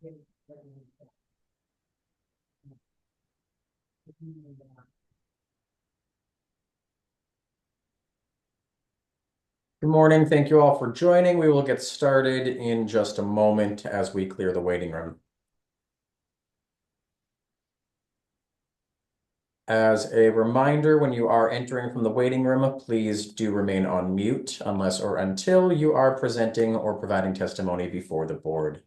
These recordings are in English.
Good morning. Thank you all for joining. We will get started in just a moment as we clear the waiting room. As a reminder, when you are entering from the waiting room, please do remain on mute unless or until you are presenting or providing testimony before the board.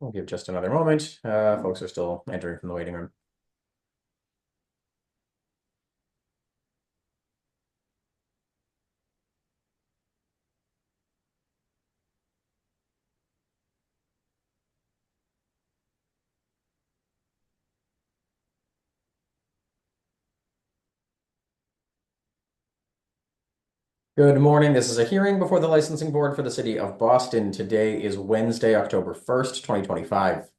We'll give just another moment. Folks are still entering from the waiting room. Good morning. This is a hearing before the licensing board for the city of Boston. Today is Wednesday, October 1st, 2025.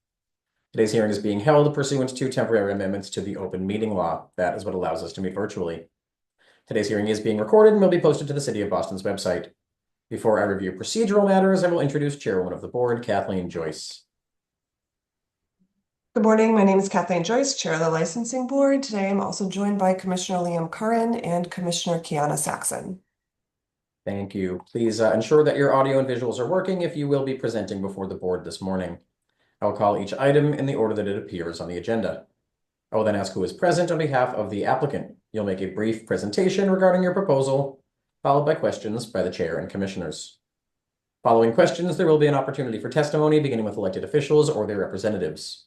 Today's hearing is being held pursuant to temporary amendments to the open meeting law. That is what allows us to meet virtually. Today's hearing is being recorded and will be posted to the City of Boston's website. Before I review procedural matters, I will introduce Chairwoman of the Board, Kathleen Joyce. Good morning. My name is Kathleen Joyce, Chair of the Licensing Board. Today I'm also joined by Commissioner Liam Curran and Commissioner Kiana Saxon. Thank you. Please ensure that your audio and visuals are working if you will be presenting before the board this morning. I will call each item in the order that it appears on the agenda. I will then ask who is present on behalf of the applicant. You'll make a brief presentation regarding your proposal, followed by questions by the chair and commissioners. Following questions, there will be an opportunity for testimony, beginning with elected officials or their representatives.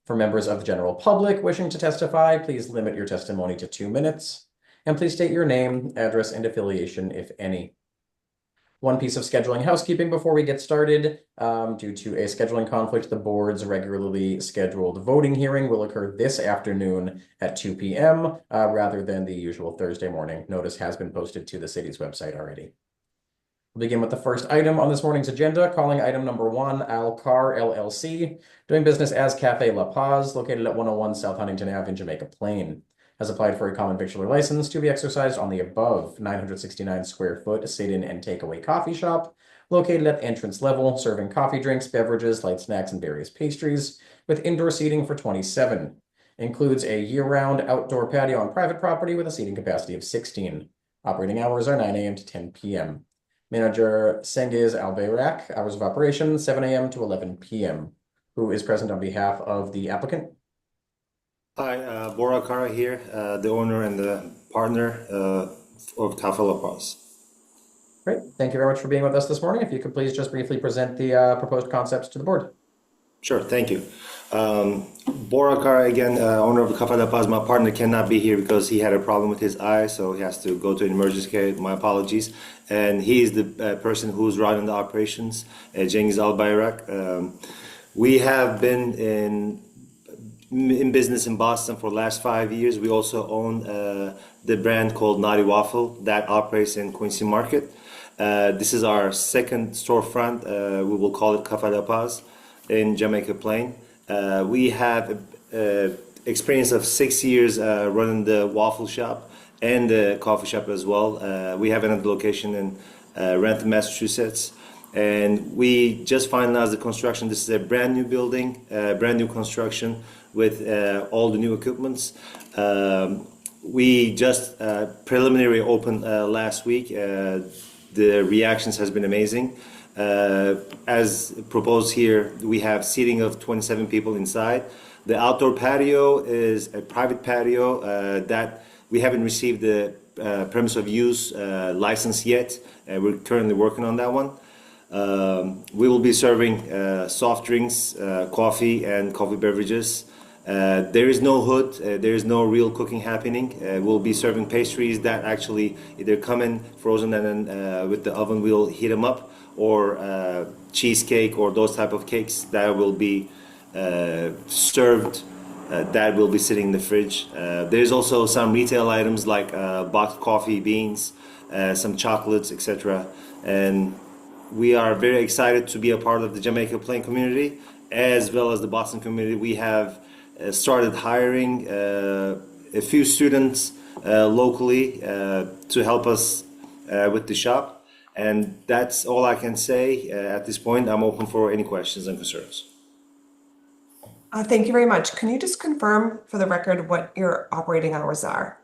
For members of the general public wishing to testify, please limit your testimony to 2 minutes, and please state your name, address, and affiliation, if any. One piece of scheduling housekeeping before we get started. Due to a scheduling conflict, the board's regularly scheduled voting hearing will occur this afternoon at 2 p.m. Rather than the usual Thursday morning. Notice has been posted to the city's website already. We'll begin with the first item on this morning's agenda, calling item number 1, Alcar LLC, doing business as Cafe La Paz, located at 101 South Huntington Ave in Jamaica Plain. Has applied for a common victualler license to be exercised on the above 969 square foot sit-in and takeaway coffee shop located at the entrance level, serving coffee, drinks, beverages, light snacks, and various pastries with indoor seating for 27. Includes a year-round outdoor patio on private property with a seating capacity of 16. Operating hours are 9 a.m. to 10 p.m. Manager Sengiz Albayrak, hours of operation 7 a.m. to 11 p.m. Who is present on behalf of the applicant? Hi, Bora Kara here, the owner and the partner of Cafe La Paz. Great. Thank you very much for being with us this morning. If you could please just briefly present the proposed concepts to the board. Sure, thank you. Bora Kara, again, owner of Cafe La Paz. My partner cannot be here because he had a problem with his eye, so he has to go to an emergency care. My apologies. And he is the person who's running the operations, Cengiz Albayrak. We have been in business in Boston for the last 5 years. We also own the brand called Naughty Waffle that operates in Quincy Market. This is our second storefront. We will call it Cafe La Paz in Jamaica Plain. We have experience of 6 years running the waffle shop and the coffee shop as well. We have another location in Rentham, Massachusetts. And we just finalized the construction. This is a brand new building, brand new construction with all the new equipments. We just preliminary opened last week. The reactions has been amazing. As proposed here, we have seating of 27 people inside. The outdoor patio is a private patio that we haven't received the premise of use license yet. We're currently working on that one. We will be serving soft drinks, coffee, and coffee beverages. There is no hood, there is no real cooking happening. We'll be serving pastries that actually either come in frozen and then with the oven we'll heat them up, or cheesecake or those type of cakes that will be served, that will be sitting in the fridge. There's also some retail items like boxed coffee beans, some chocolates, etc. And we are very excited to be a part of the Jamaica Plain community as well as the Boston community. We have started hiring a few students locally to help us with the shop. And that's all I can say at this point. I'm open for any questions and concerns. Thank you very much. Can you just confirm for the record what your operating hours are?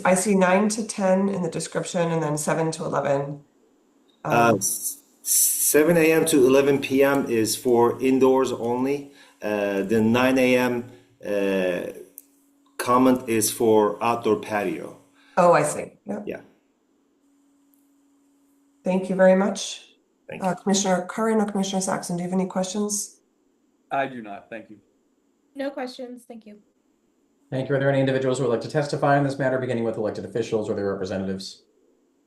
I see 9 to 10 in the description and then 7 to 11. 7 a.m. to 11 p.m. is for indoors only. The 9 a.m. Comment is for outdoor patio. Oh, I see. Yep. Yeah, Thank you very much. thank you. Commissioner Curran or Commissioner Saxon, do you have any questions? I do not, thank you. No questions, thank you. Thank you. Are there any individuals who would like to testify on this matter, beginning with elected officials or their representatives?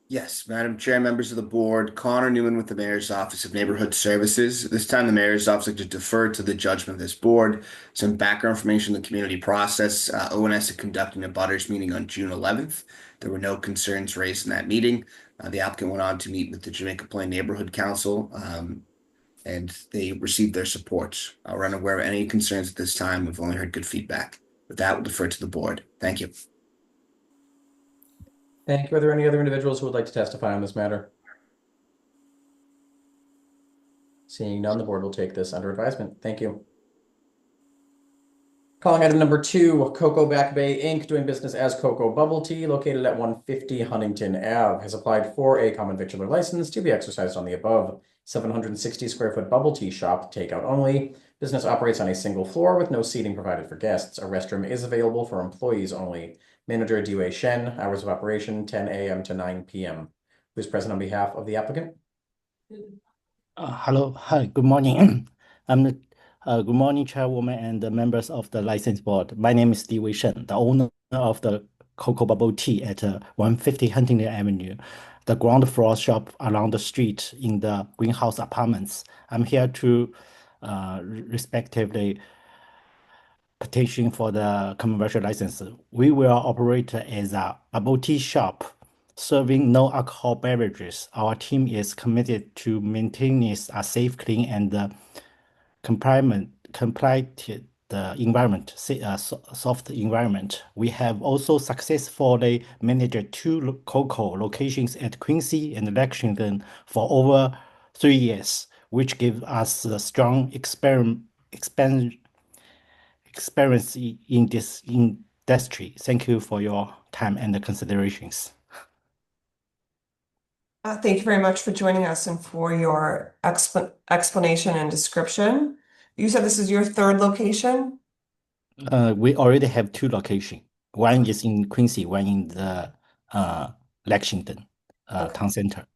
Yes, Madam Chair, members of the board, Connor Newman with the Mayor's Office of Neighborhood Services. At this time, the Mayor's Office would like to defer to the judgment of this board. Some background information on the community process. ONS is conducting a butters meeting on June 11th. There were no concerns raised in that meeting. The applicant went on to meet with the Jamaica Plain Neighborhood Council, and they received their support. We're unaware of any concerns at this time. We've only heard good feedback. With that, we'll defer to the board. Thank you. Thank you. Are there any other individuals who would like to testify on this matter? Seeing none, the board will take this under advisement. Thank you. Calling item number 2, Cocoa Back Bay Inc., doing business as Cocoa Bubble Tea, located at 150 Huntington Ave, has applied for a common victular license to be exercised on the above 760 square foot bubble tea shop, takeout only. Business operates on a single floor with no seating provided for guests. A restroom is available for employees only. Manager Dewey Shen, hours of operation 10 a.m. to 9 p.m. Who's present on behalf of the applicant? Hello. Hi, good morning. Good morning, Chairwoman and the members of the License Board. My name is Steve Shen, the owner of the Cocoa Bubble Tea at 150 Huntington Avenue, the ground floor shop along the street in the greenhouse apartments. I'm here to respectively petition for the commercial license. We will operate as a bubble tea shop serving no alcohol beverages. Our team is committed to maintaining a safe, clean, and compliant environment, soft environment. We have also successfully managed 2 Cocoa locations at Quincy and Lexington for over 3 years, which gives us a strong experience in this industry. Thank you for your time and the considerations. Thank you very much for joining us and for your explanation and description. You said this is your 3rd location? We already have 2 locations. One is in Quincy, one in the Lexington town center.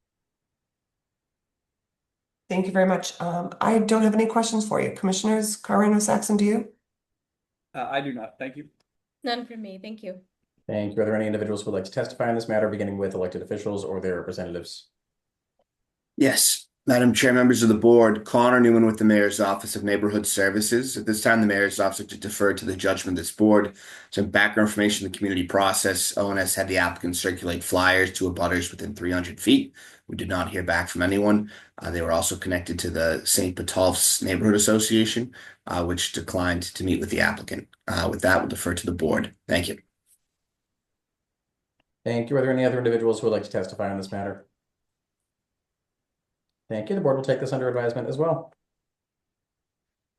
Thank you very much. I don't have any questions for you. Commissioners Curran or Saxon, do you? I do not, thank you. None from me, thank you. Thank you. Are there any individuals who would like to testify on this matter, beginning with elected officials or their representatives? Yes, Madam Chair, members of the board, Connor Newman with the Mayor's Office of Neighborhood Services. At this time, the Mayor's Office would defer to the judgment of this board. Some background information on the community process. ONS had the applicant circulate flyers to abutters within 300 feet. We did not hear back from anyone. They were also connected to the St. Botolph's Neighborhood Association, which declined to meet with the applicant. With that, we'll defer to the board. Thank you. Thank you. Are there any other individuals who would like to testify on this matter? Thank you. The board will take this under advisement as well.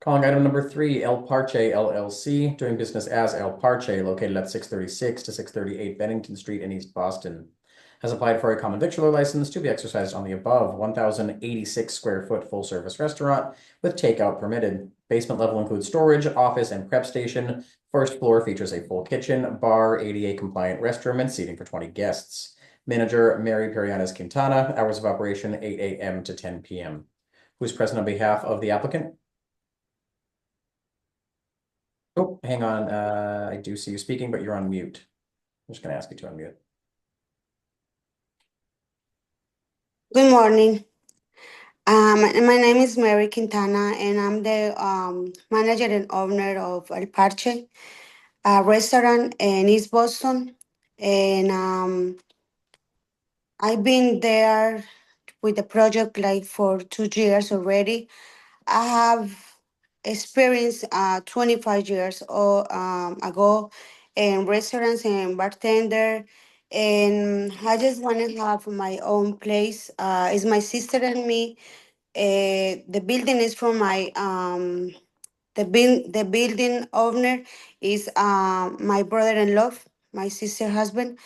Calling item number 3, El Parche LLC, doing business as El Parche, located at 636 to 638 Bennington Street in East Boston, has applied for a common victular license to be exercised on the above 1,086 square foot full service restaurant with takeout permitted. Basement level includes storage, office, and prep station. First floor features a full kitchen, bar, ADA compliant restroom, and seating for 20 guests. Manager Mary Perianes Quintana, hours of operation 8 a.m. to 10 p.m. Who's present on behalf of the applicant? Oh, hang on. I do see you speaking, but you're on mute. I'm just going to ask you to unmute. Good morning. My name is Mary Quintana, and I'm the manager and owner of El Parche restaurant in East Boston. And I've been there with the project like for 2 years already. I have experience 25 years ago in restaurants and bartender. And I just want to have my own place. It's my sister and me. The building is from my the building owner is my brother-in-law, my sister husband.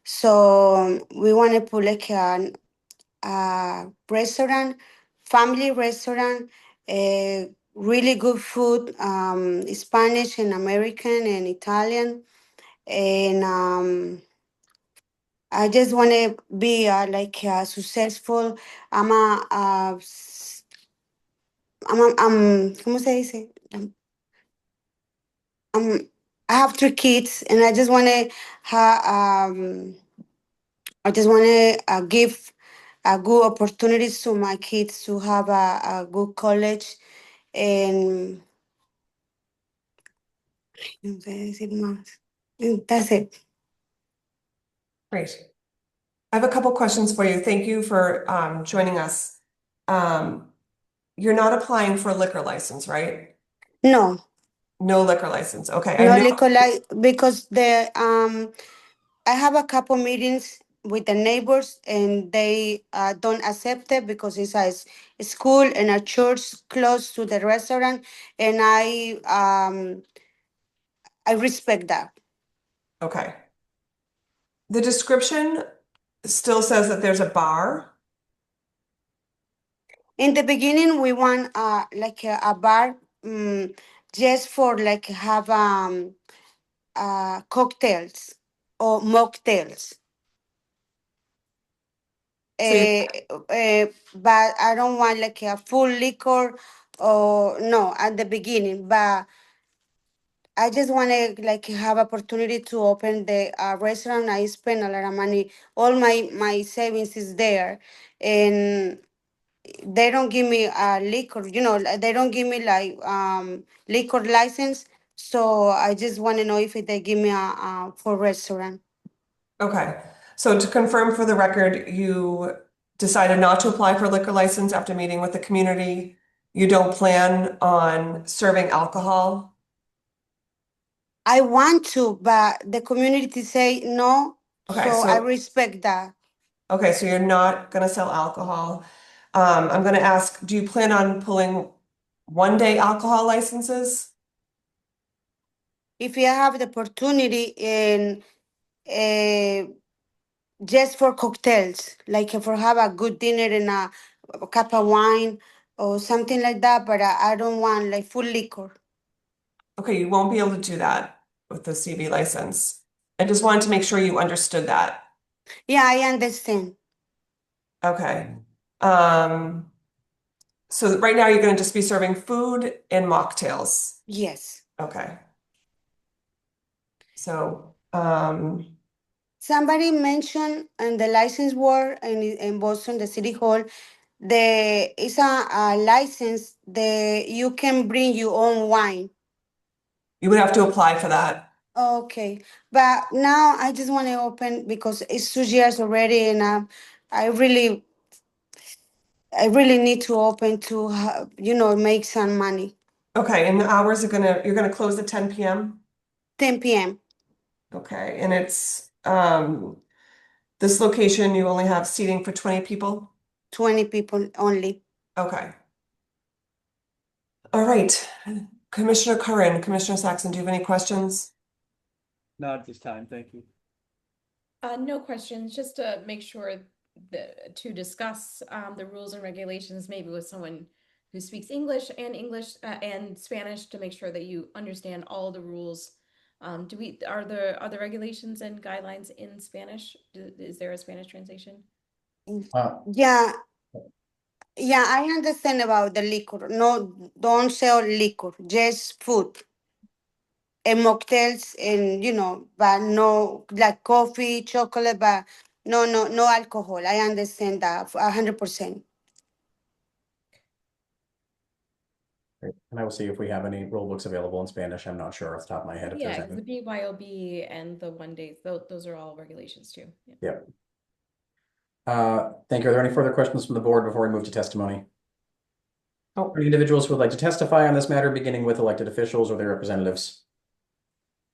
So we want to put like a restaurant, family restaurant, really good food, Spanish and American and Italian. And I just want to be like successful. I'm ¿cómo se dice? Um, I have 3 kids, and I just want to I just want to give good opportunities to my kids to have a good college and no sé decir más. And that's it. Great. I have a couple questions for you. Thank you for joining us. You're not applying for a liquor license, right? No, No liquor license. Okay, I no know. liquor because the I have a couple meetings with the neighbors and they don't accept it because it's a school and a church close to the restaurant, and I respect that. Okay. The description still says that there's a bar. In the beginning, we want like a bar, just for like have cocktails or mocktails. So you, But I don't want like a full liquor or no at the beginning. But I just want to like have opportunity to open the restaurant. I spend a lot of money. All my savings is there, and they don't give me a liquor. They don't give me like liquor license. So I just want to know if they give me a for restaurant. okay. So to confirm for the record, you decided not to apply for a liquor license after meeting with the community. You don't plan on serving alcohol. I want to, but the community say no. Okay, So I so respect that. okay, so you're not gonna sell alcohol. I'm gonna ask, do you plan on pulling 1-day alcohol licenses? If you have the opportunity in uh, just for cocktails, like for have a good dinner and a cup of wine or something like that, but I don't want like full liquor. Okay, you won't be able to do that with the CB license. I just wanted to make sure you understood that. Yeah, I understand. Okay. Um, so right now you're gonna just be serving food and mocktails. Yes. Okay. So, Somebody mentioned in the license board in Boston, the city hall, there is a license that you can bring your own wine. you would have to apply for that. Okay, but now I just want to open because it's 2 years already, and I really, I really need to open to, make some money. Okay, and the hours you're gonna close at 10 p.m.? 10 p.m. Okay, and it's this location, you only have seating for 20 people? 20 people only. Okay. All right. Commissioner Curran, Commissioner Saxon, do you have any questions? Not at this time, thank you. No questions, just to make sure to discuss the rules and regulations, maybe with someone who speaks English and Spanish to make sure that you understand all the rules. Are the regulations and guidelines in Spanish? Is there a Spanish translation? Uh, Yeah, yeah, I understand about the liquor. No, don't sell liquor, just food and mocktails, and but no like coffee, chocolate, but no alcohol. I understand that 100%. and I will see if we have any rule books available in Spanish. I'm not sure off the top of my head if there's Yeah, 'cause any. the BYOB and the 1 day, those are all regulations too. Yeah. Yep. Thank you. Are there any further questions from the board before we move to testimony? Oh, any individuals who would like to testify on this matter, beginning with elected officials or their representatives?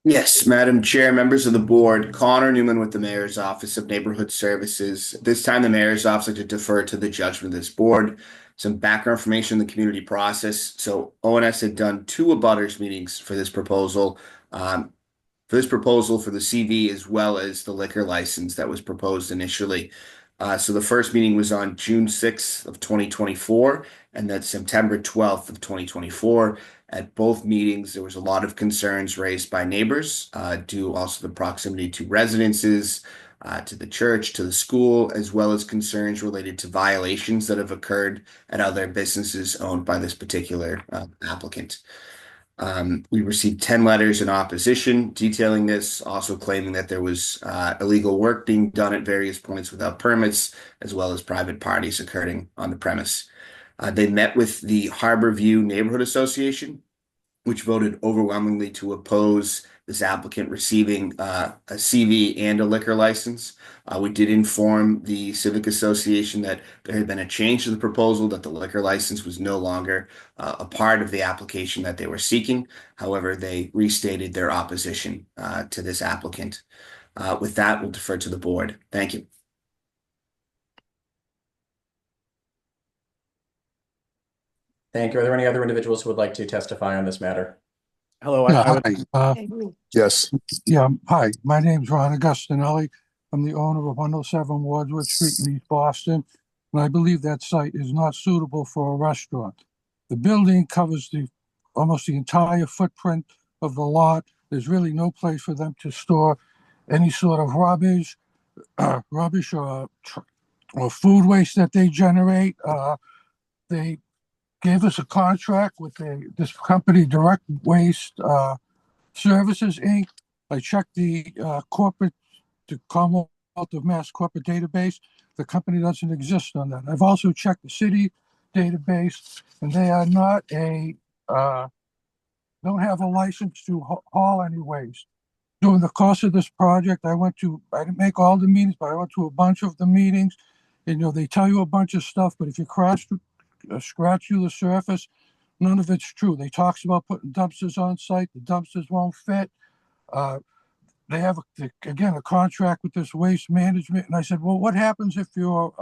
Yes, Madam Chair, members of the board, Connor Newman with the Mayor's Office of Neighborhood Services. This time, the Mayor's Office like to defer to the judgment of this board. Some background information in the community process. So ONS had done 2 abutters meetings for this proposal. For the CV as well as the liquor license that was proposed initially. So the first meeting was on June 6th of 2024 and then September 12th of 2024. At both meetings, there was a lot of concerns raised by neighbors due also the proximity to residences, to the church, to the school, as well as concerns related to violations that have occurred at other businesses owned by this particular applicant. We received 10 letters in opposition detailing this, also claiming that there was illegal work being done at various points without permits, as well as private parties occurring on the premise. They met with the Harborview Neighborhood Association, which voted overwhelmingly to oppose this applicant receiving a CV and a liquor license. We did inform the Civic Association that there had been a change to the proposal, that the liquor license was no longer a part of the application that they were seeking. However, they restated their opposition to this applicant. With that, we'll defer to the board. Thank you. Thank you. Are there any other individuals who would like to testify on this matter? Hello, Yeah, I would, hi. yes, Yeah, hi. My name's Ron Agustinelli. I'm the owner of 107 Wadsworth Street in East Boston, and I believe that site is not suitable for a restaurant. The building covers almost the entire footprint of the lot. There's really no place for them to store any sort of rubbish or food waste that they generate. They gave us a contract with this company, Direct Waste Services Inc. I checked the Commonwealth of Mass corporate database. The company doesn't exist on that. I've also checked the city database, and they are not don't have a license to haul any waste. During the course of this project, I didn't make all the meetings, but I went to a bunch of the meetings. And, they tell you a bunch of stuff, but if you scratch through the surface, none of it's true. They talks about putting dumpsters on site. The dumpsters won't fit. They have again a contract with this waste management, and I said, well, what happens if you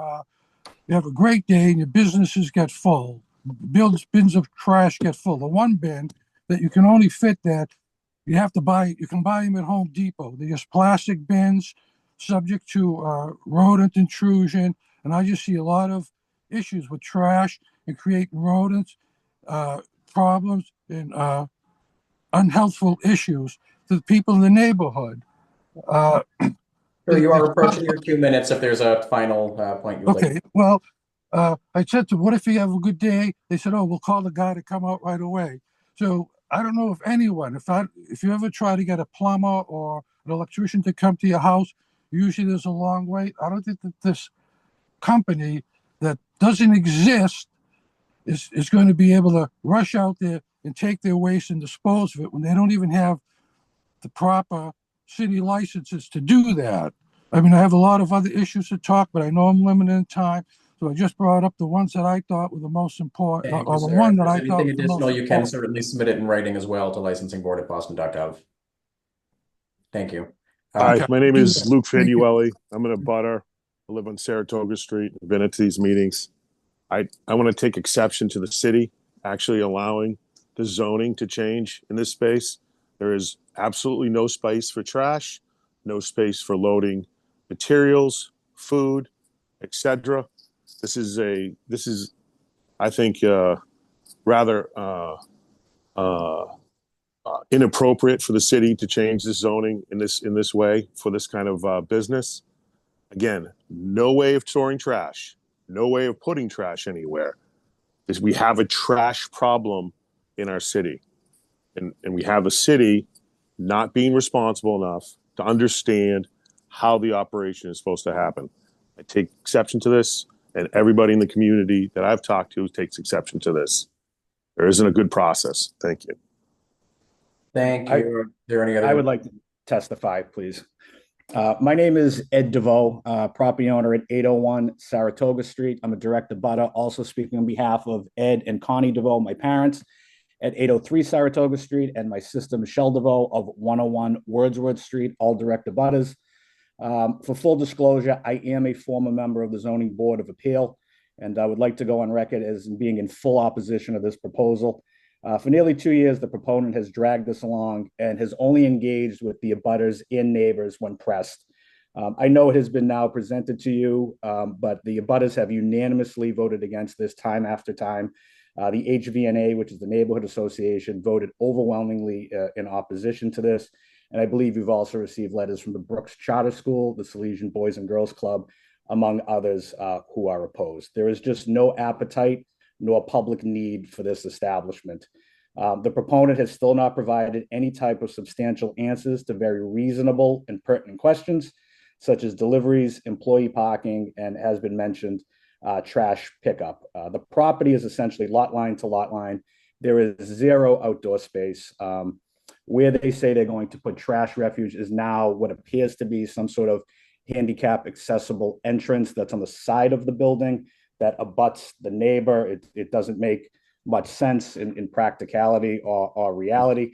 have a great day and your businesses get full, bins of trash get full? The one bin that you can only fit that you have to buy, you can buy them at Home Depot. They're just plastic bins, subject to rodent intrusion, and I just see a lot of issues with trash and creating rodents problems and unhealthful issues to the people in the neighborhood. Sure, you are approaching your 2 minutes if there's a final point you would like. Okay, well, I said to, what if you have a good day? They said, oh, we'll call the guy to come out right away. So I don't know if anyone, if you ever try to get a plumber or an electrician to come to your house, usually there's a long wait. I don't think that this company that doesn't exist is going to be able to rush out there and take their waste and dispose of it when they don't even have the proper city licenses to do that. I mean, I have a lot of other issues to talk, but I know I'm limited in time. So I just brought up the ones that I thought were the most important, Thank or you, the sir. one If that there's I thought anything was the most additional, you can important. certainly submit it in writing as well to licensingboard@boston.gov. Thank you. hi, Okay. my name is Luke Thank you. Fanuelli. I'm in a butter. I live on Saratoga Street. I've been at these meetings. I want to take exception to the city actually allowing the zoning to change in this space. There is absolutely no space for trash, no space for loading materials, food, etc. This is, I think, rather inappropriate for the city to change the zoning in this way for this kind of business. Again, no way of storing trash, no way of putting trash anywhere. Is we have a trash problem in our city, and we have a city not being responsible enough to understand how the operation is supposed to happen. I take exception to this, and everybody in the community that I've talked to takes exception to this. There isn't a good process. Thank you. Thank you. Are there any other? I would like to testify, please. My name is Ed DeVoe, property owner at 801 Saratoga Street. I'm a direct abutter, also speaking on behalf of Ed and Connie DeVoe, my parents, at 803 Saratoga Street, and my sister Michelle DeVoe of 101 Wordsworth Street, all direct abutters. For full disclosure, I am a former member of the Zoning Board of Appeal, and I would like to go on record as being in full opposition to this proposal. For nearly 2 years, the proponent has dragged this along and has only engaged with the abutters and neighbors when pressed. I know it has been now presented to you, but the abutters have unanimously voted against this time after time. The HVNA, which is the Neighborhood Association, voted overwhelmingly in opposition to this. And I believe you've also received letters from the Brooks Charter School, the Salesian Boys and Girls Club, among others who are opposed. There is just no appetite nor public need for this establishment. The proponent has still not provided any type of substantial answers to very reasonable and pertinent questions, such as deliveries, employee parking, and has been mentioned, trash pickup. The property is essentially lot line to lot line. There is zero outdoor space. Where they say they're going to put trash refuge is now what appears to be some sort of handicap accessible entrance that's on the side of the building that abuts the neighbor. It doesn't make much sense in practicality or reality.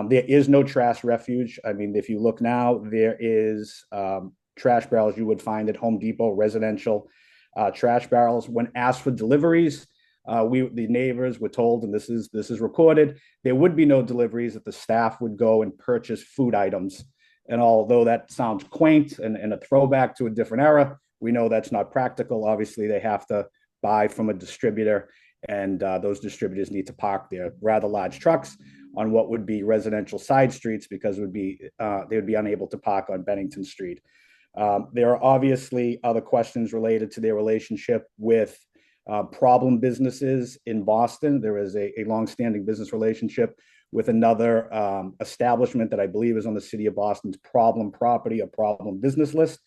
There is no trash refuge. I mean, if you look now, there is trash barrels you would find at Home Depot, residential trash barrels. When asked for deliveries, the neighbors were told, and this is recorded, there would be no deliveries, that the staff would go and purchase food items. And although that sounds quaint and a throwback to a different era, we know that's not practical. Obviously, they have to buy from a distributor, and those distributors need to park their rather large trucks on what would be residential side streets because they would be unable to park on Bennington Street. There are obviously other questions related to their relationship with problem businesses in Boston. There is a longstanding business relationship with another establishment that I believe is on the city of Boston's problem property or problem business list.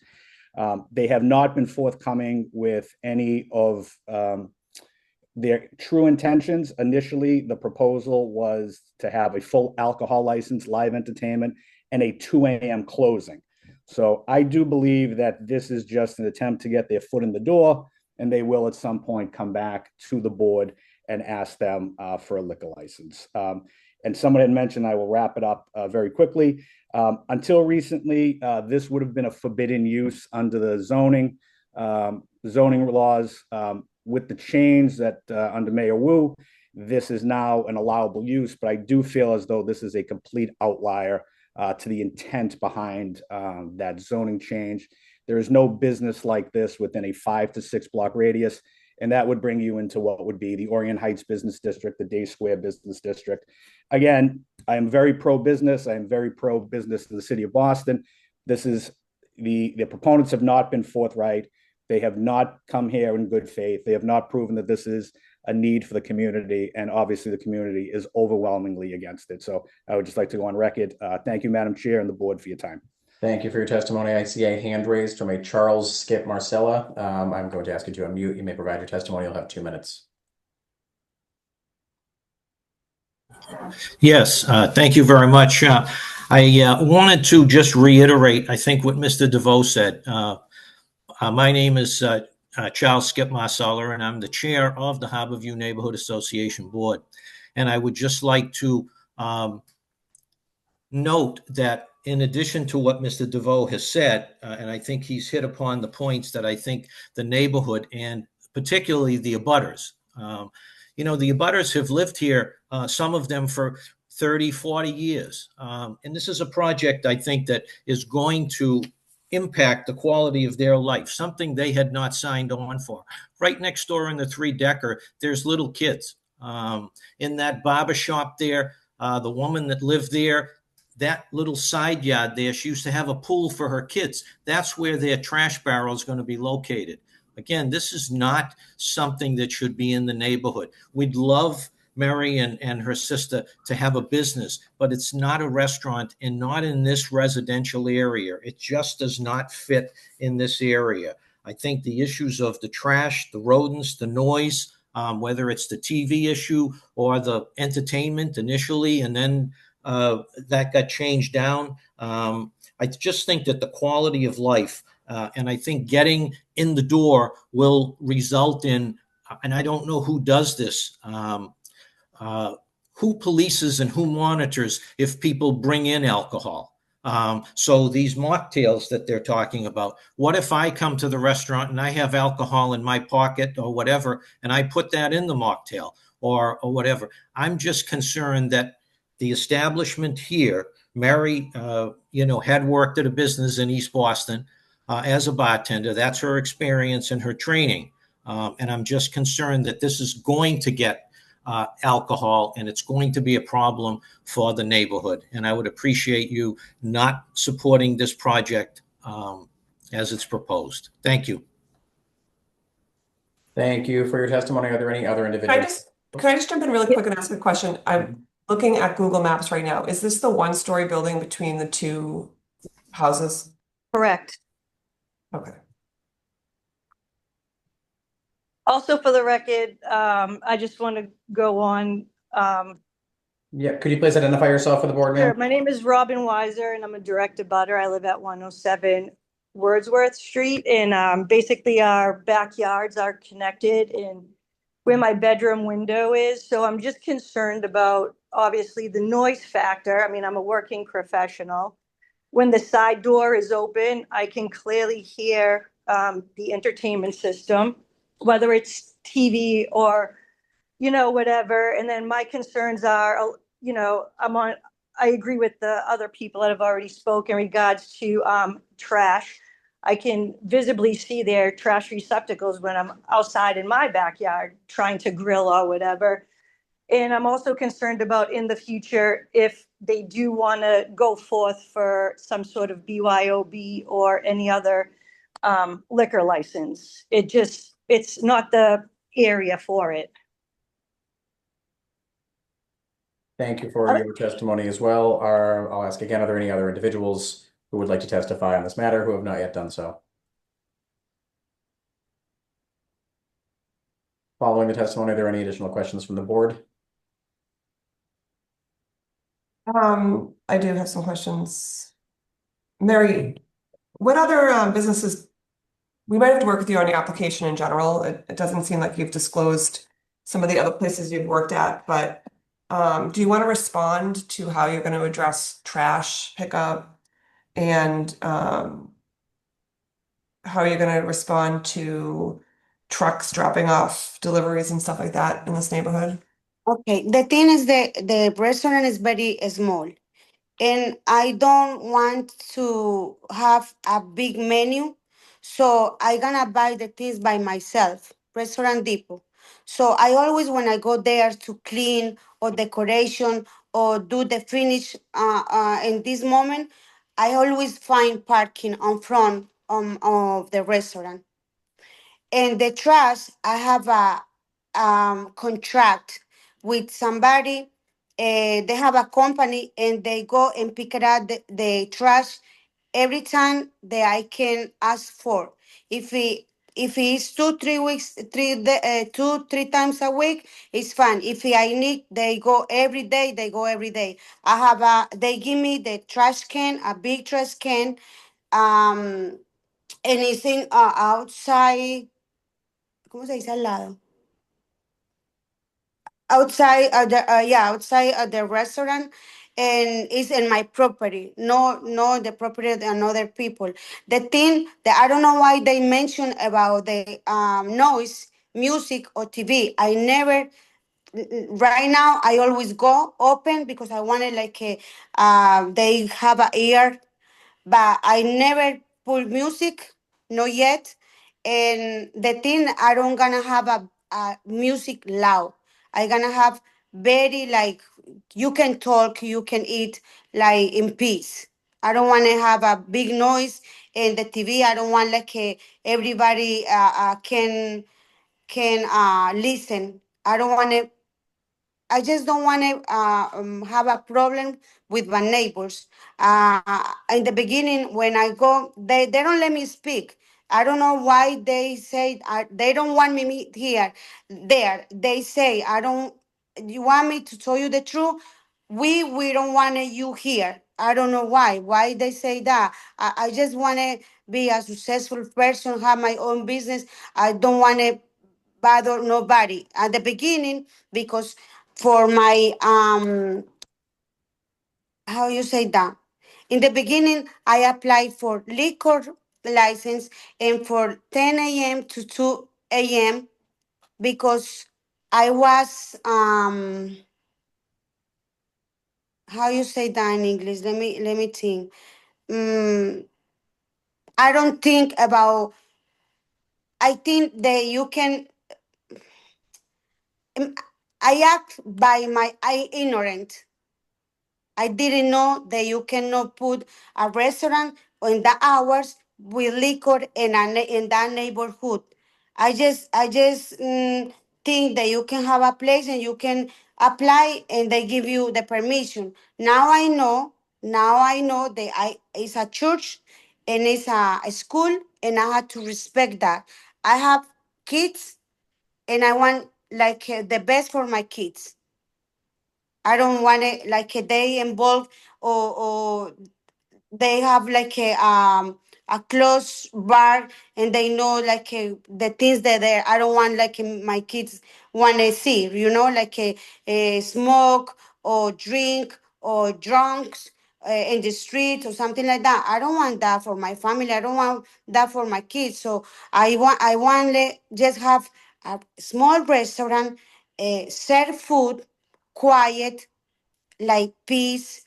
They have not been forthcoming with any of their true intentions. Initially, the proposal was to have a full alcohol license, live entertainment, and a 2 a.m. closing. So I do believe that this is just an attempt to get their foot in the door, and they will at some point come back to the board and ask them for a liquor license. And someone had mentioned, I will wrap it up very quickly. Until recently, this would have been a forbidden use under the zoning laws. With the change that under Mayor Wu, this is now an allowable use, but I do feel as though this is a complete outlier to the intent behind that zoning change. There is no business like this within a 5 to 6 block radius, and that would bring you into what would be the Orient Heights Business District, the Day Square Business District. Again, I am very pro-business. I am very pro-business to the city of Boston. This is the proponents have not been forthright. They have not come here in good faith. They have not proven that this is a need for the community, and obviously the community is overwhelmingly against it. So I would just like to go on record. Thank you, Madam Chair, and the board for your time. Thank you for your testimony. I see a hand raised from a Charles Skip Marcella. I'm going to ask you to unmute. You may provide your testimony. You'll have 2 minutes. Yes, thank you very much. I wanted to just reiterate, I think, what Mr. DeVoe said. My name is Charles Skip Marcella, and I'm the chair of the Harborview Neighborhood Association Board. And I would just like to note that in addition to what Mr. DeVoe has said, and I think he's hit upon the points that I think the neighborhood and particularly the abutters, the abutters have lived here, some of them for 30, 40 years. And this is a project I think that is going to impact the quality of their life, something they had not signed on for. Right next door in the 3-decker, there's little kids. In that barber shop there, the woman that lived there, that little side yard there, she used to have a pool for her kids. That's where their trash barrel is going to be located. Again, this is not something that should be in the neighborhood. We'd love Mary and her sister to have a business, but it's not a restaurant and not in this residential area. It just does not fit in this area. I think the issues of the trash, the rodents, the noise, whether it's the TV issue or the entertainment initially, and then that got changed down. I just think that the quality of life, and I think getting in the door will result in, and I don't know who does this, who polices and who monitors if people bring in alcohol. So these mocktails that they're talking about, what if I come to the restaurant and I have alcohol in my pocket or whatever, and I put that in the mocktail or whatever? I'm just concerned that the establishment here, Mary, had worked at a business in East Boston as a bartender. That's her experience and her training. And I'm just concerned that this is going to get alcohol, and it's going to be a problem for the neighborhood. And I would appreciate you not supporting this project as it's proposed. Thank you. Thank you for your testimony. Are there any other Can I individuals? just jump in really quick and ask a question? I'm looking at Google Maps right now. Is this the one-story building between the two houses? Correct. Okay. Also, for the record, I just want to go on. Yeah, could you please identify yourself for the board, Sure. ma'am? My name is Robin Weiser, and I'm a direct abutter. I live at 107 Wordsworth Street, and basically our backyards are connected and where my bedroom window is. So I'm just concerned about, obviously, the noise factor. I mean, I'm a working professional. When the side door is open, I can clearly hear the entertainment system, whether it's TV or, whatever. And then my concerns are, I agree with the other people that have already spoken in regards to trash. I can visibly see their trash receptacles when I'm outside in my backyard trying to grill or whatever. And I'm also concerned about in the future if they do want to go forth for some sort of BYOB or any other liquor license. It's not the area for it. Thank you for your testimony as well. I'll ask again, are there any other individuals who would like to testify on this matter who have not yet done so? Following the testimony, are there any additional questions from the board? I do have some questions. Mary, what other businesses, we might have to work with you on your application in general. It doesn't seem like you've disclosed some of the other places you've worked at, but do you want to respond to how you're going to address trash pickup and how you're going to respond to trucks dropping off deliveries and stuff like that in this neighborhood? Okay, the thing is the restaurant is very small, and I don't want to have a big menu, so I gonna buy the things by myself, Restaurant Depot. So I always when I go there to clean or decoration or do the finish in this moment, I always find parking on front of the restaurant. And the trash, I have a contract with somebody. They have a company and they go and pick it up the trash every time that I can ask for. If it is 2 3 weeks, 2 3 times a week, it's fine. If I need, they go every day. They go every day. I have they give me the trash can, a big trash can, and it's in outside. ¿Cómo se dice al lado? Outside outside the restaurant, and it's in my property, no the property of another people. The thing that I don't know why they mention about the noise, music or TV. I never right now I always go open because I wanted like a they have a ear, but I never put music, not yet. And the thing, I don't gonna have a music loud. I gonna have very like you can talk, you can eat like in peace. I don't want to have a big noise in the TV. I don't want like everybody can listen. I don't want to I just don't want to have a problem with my neighbors. In the beginning, when I go, they don't let me speak. I don't know why they say they don't want me here. There, they say I don't. You want me to tell you the truth? we don't want you here. I don't know why they say that. I just want to be a successful person, have my own business. I don't want to bother nobody at the beginning, because for my how you say that, in the beginning I applied for liquor license and for 10 a.m. to 2 a.m. because I was how you say that in English? Let me think. Mm, I don't think about. I think that you can. um, I act by my I ignorant. I didn't know that you cannot put a restaurant in the hours with liquor in that neighborhood. I just think that you can have a place and you can apply and they give you the permission. Now I know. Now I know that it's a church and it's a school and I have to respect that. I have kids and I want like the best for my kids. I don't want it like they involve or they have like a close bar and they know like the things that they I don't want like my kids want to see, like a smoke or drink or drunks in the street or something like that. I don't want that for my family. I don't want that for my kids. So I want to just have a small restaurant, serve food, quiet, like peace,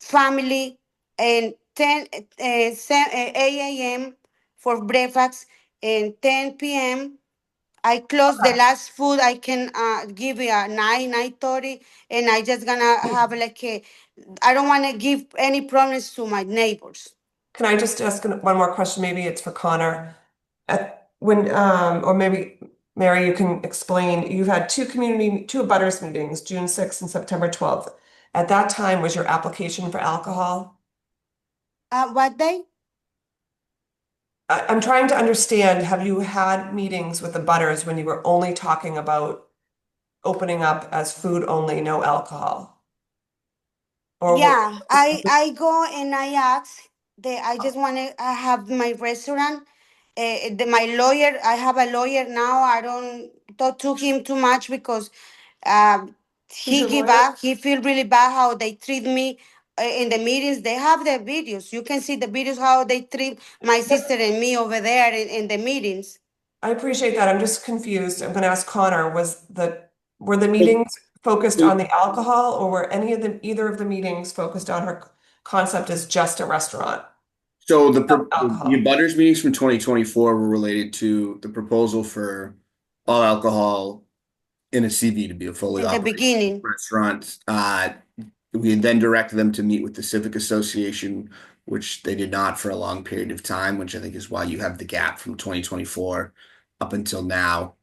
family, and 8 a.m. for breakfast, and 10 p.m. I close the last food I can give you at 9:30, and I just gonna have like I don't want to give any problems to my neighbors. Can I just ask one more question? Maybe it's for Connor. Or maybe Mary, you can explain, you've had two abutters meetings, June 6th and September 12th. At that time, was your application for alcohol? What day? I'm trying to understand, have you had meetings with the butters when you were only talking about opening up as food only, no alcohol? Yeah, I go and I ask that I just want to have my restaurant. My lawyer, I have a lawyer now. I don't talk to him too much because Who's he your give lawyer? up. He feel really bad how they treat me in the meetings. They have the videos. You can see the videos how they treat my sister and me over there in the meetings. I appreciate that. I'm just confused. I'm going to ask Connor, were the meetings focused on the alcohol, or were either of the meetings focused on her concept as just a restaurant? So No the alcohol. butters meetings from 2024 were related to the proposal for all alcohol in a CV to be a fully In the operational beginning. restaurant. We had then directed them to meet with the Civic Association, which they did not for a long period of time, which I think is why you have the gap from 2024 up until now.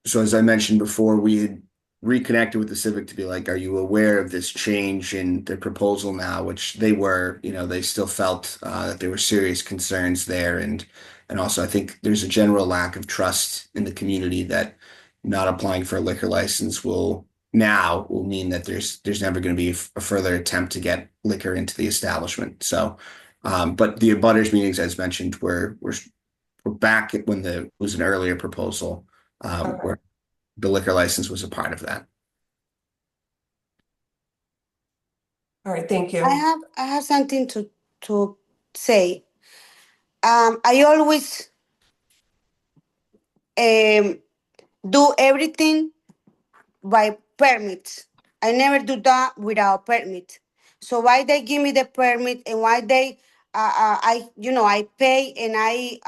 So as I mentioned before, we had reconnected with the Civic to be like, are you aware of this change in the proposal now? Which they were, they still felt that there were serious concerns there. And also I think there's a general lack of trust in the community that not applying for a liquor license will mean that there's never going to be a further attempt to get liquor into the establishment. So, but the abutters meetings, as mentioned, were back when was an earlier proposal where the liquor license was a part of that. All right, thank you. I have something to say. I always um, do everything by permits. I never do that without permit. So why they give me the permit and why they I pay and I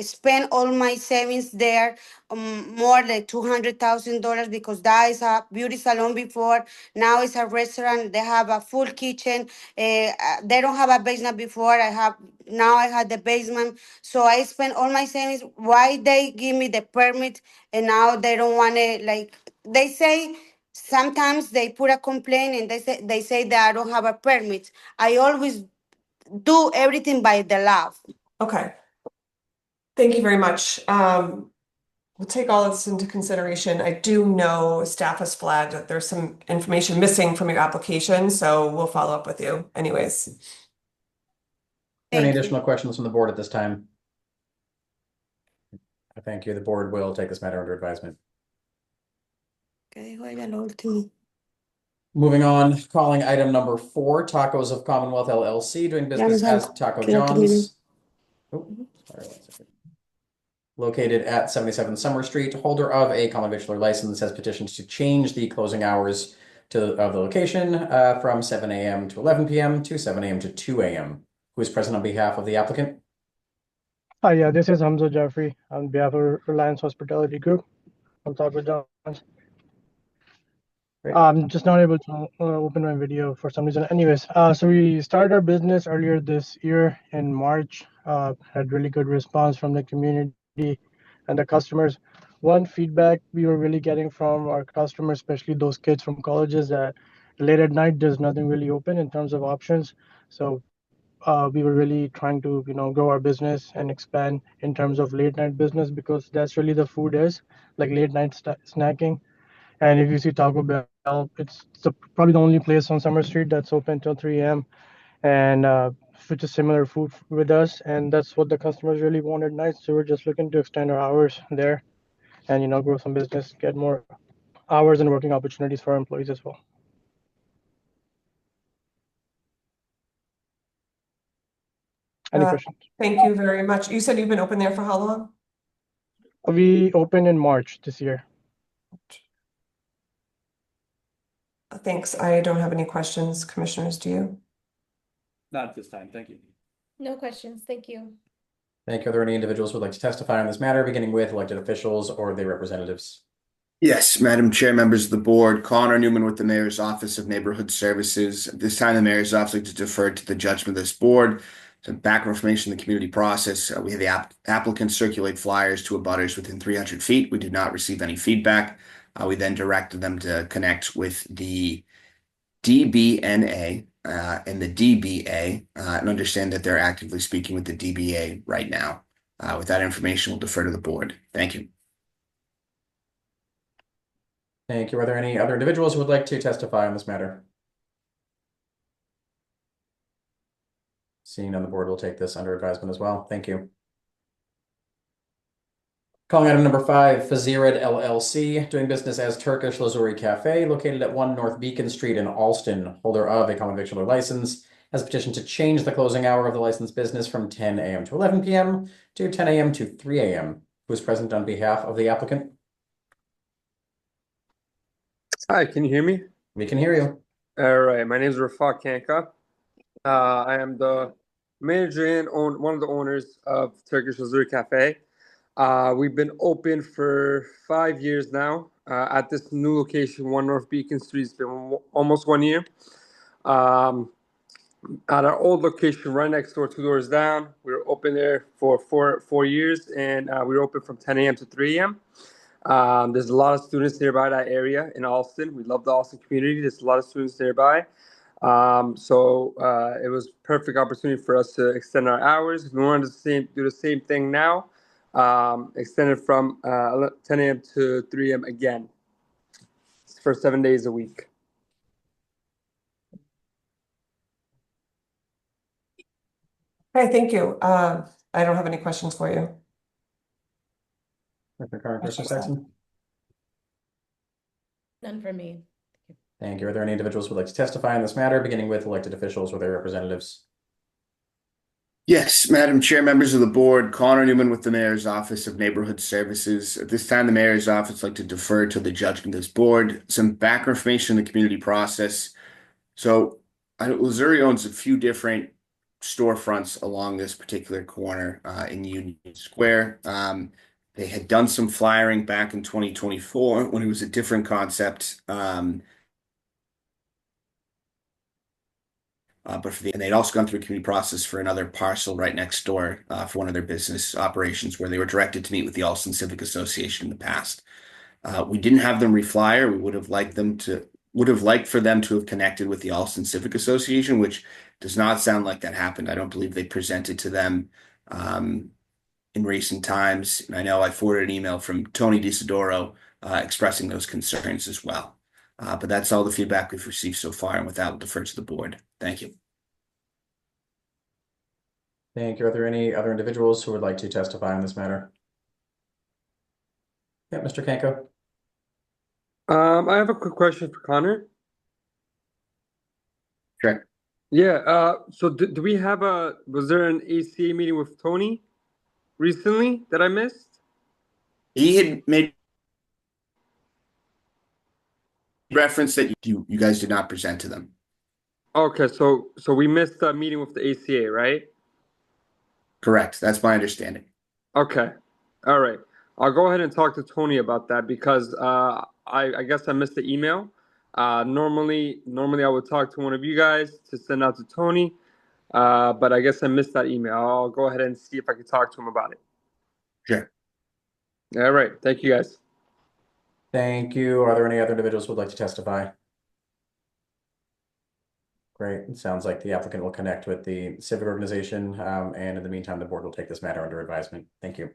spend all my savings there, more than $200,000, because that is a beauty salon before. Now it's a restaurant. They have a full kitchen. They don't have a basement before. I have the basement. So I spend all my savings. Why they give me the permit and now they don't want to, like they say, sometimes they put a complaint and they say that I don't have a permit. I always do everything by the law. Okay. Thank you very much. we'll take all this into consideration. I do know staff has flagged that there's some information missing from your application, so we'll follow up with you anyways. Any Thank additional you. questions from the board at this time? Thank you. The board will take this matter under advisement. ¿Qué dijo ella lo último? Moving on, calling item number 4, Tacos of Commonwealth LLC, doing Ya me business as salgo, Taco que no termine. John's. Oh, sorry, 1 second. Located at 77 Summer Street, holder of a common victular license has petitioned to change the closing hours of the location from 7 a.m. to 11 p.m. to 7 a.m. to 2 a.m. Who is present on behalf of the applicant? Hi, yeah, this is Hamza Jeffrey on behalf of Reliance Hospitality Group. I'm Taco John's. Great. I'm just not able to open my video for some reason. Anyways, so we started our business earlier this year in March. Had really good response from the community and the customers. One feedback we were really getting from our customers, especially those kids from colleges, that late at night there's nothing really open in terms of options. So we were really trying to grow our business and expand in terms of late night business, because that's really the food is like late night snacking. And if you see Taco Bell, it's probably the only place on Summer Street that's open till 3 a.m. and which is similar food with us, and that's what the customers really wanted at night. So we're just looking to extend our hours there and grow some business, get more hours and working opportunities for our employees as well. Any questions? Thank you very much. You said you've been open there for how long? We opened in March this year. Thanks. I don't have any questions. Commissioners, do you? Not at this time, thank you. No questions, thank you. Thank you. Are there any individuals who would like to testify on this matter, beginning with elected officials or their representatives? Yes, Madam Chair, members of the board, Connor Newman with the Mayor's Office of Neighborhood Services. At this time, the Mayor's Office would like to defer to the judgment of this board. Some background information in the community process. We had the applicant circulate flyers to abutters within 300 feet. We did not receive any feedback. We then directed them to connect with the DBNA and the DBA and understand that they're actively speaking with the DBA right now. With that information, we'll defer to the board. Thank you. Thank you. Are there any other individuals who would like to testify on this matter? Seeing none, the board will take this under advisement as well. Thank you. Calling item number 5, Fazired LLC, doing business as Turkish Lazuri Cafe, located at 1 North Beacon Street in Alston, holder of a common victular license, has petitioned to change the closing hour of the licensed business from 10 a.m. to 11 p.m. to 10 a.m. to 3 a.m. Who is present on behalf of the applicant? Hi, can you hear me? We can hear you. All right, my name is Rafaq Kanka. I am the manager and one of the owners of Turkish Lazuri Cafe. We've been open for 5 years now. At this new location, 1 North Beacon Street, it's been almost 1 year. At our old location, right next door, 2 doors down, we were open there for four years, and we were open from 10 a.m. to 3 a.m. There's a lot of students nearby that area in Alston. We love the Alston community. There's a lot of students nearby. So it was a perfect opportunity for us to extend our hours. We wanted to do the same thing now, extended from 10 a.m. to 3 a.m. again for 7 days a week. Okay, thank you. I don't have any questions for you. Commissioner Saxon? None for me. Thank you. Are there any individuals who would like to testify on this matter, beginning with elected officials or their representatives? Yes, Madam Chair, members of the board, Connor Newman with the Mayor's Office of Neighborhood Services. At this time, the Mayor's Office would like to defer to the judgment of this board. Some background information in the community process. So, Lazuri owns a few different storefronts along this particular corner in Union Square. They had done some flyering back in 2024 when it was a different concept. And they'd also gone through a community process for another parcel right next door for one of their business operations, where they were directed to meet with the Alston Civic Association in the past. We didn't have them reflyer. We would have liked for them to have connected with the Alston Civic Association, which does not sound like that happened. I don't believe they presented to them in recent times. And I know I forwarded an email from Tony DiSidoro expressing those concerns as well. But that's all the feedback we've received so far, and with that, we'll defer to the board. Thank you. Thank you. Are there any other individuals who would like to testify on this matter? Yeah, Mr. Kanko. I have a quick question for Connor. Sure. Yeah, so do we have was there an ACA meeting with Tony recently that I missed? He had made reference that you guys did not present to them. Okay, so we missed the meeting with the ACA, right? Correct. That's my understanding. Okay, all right. I'll go ahead and talk to Tony about that because I guess I missed the email. Normally I would talk to one of you guys to send out to Tony, but I guess I missed that email. I'll go ahead and see if I can talk to him about it. Sure. All right, thank you guys. Thank you. Are there any other individuals who would like to testify? Great. It sounds like the applicant will connect with the civic organization, and in the meantime, the board will take this matter under advisement. Thank you.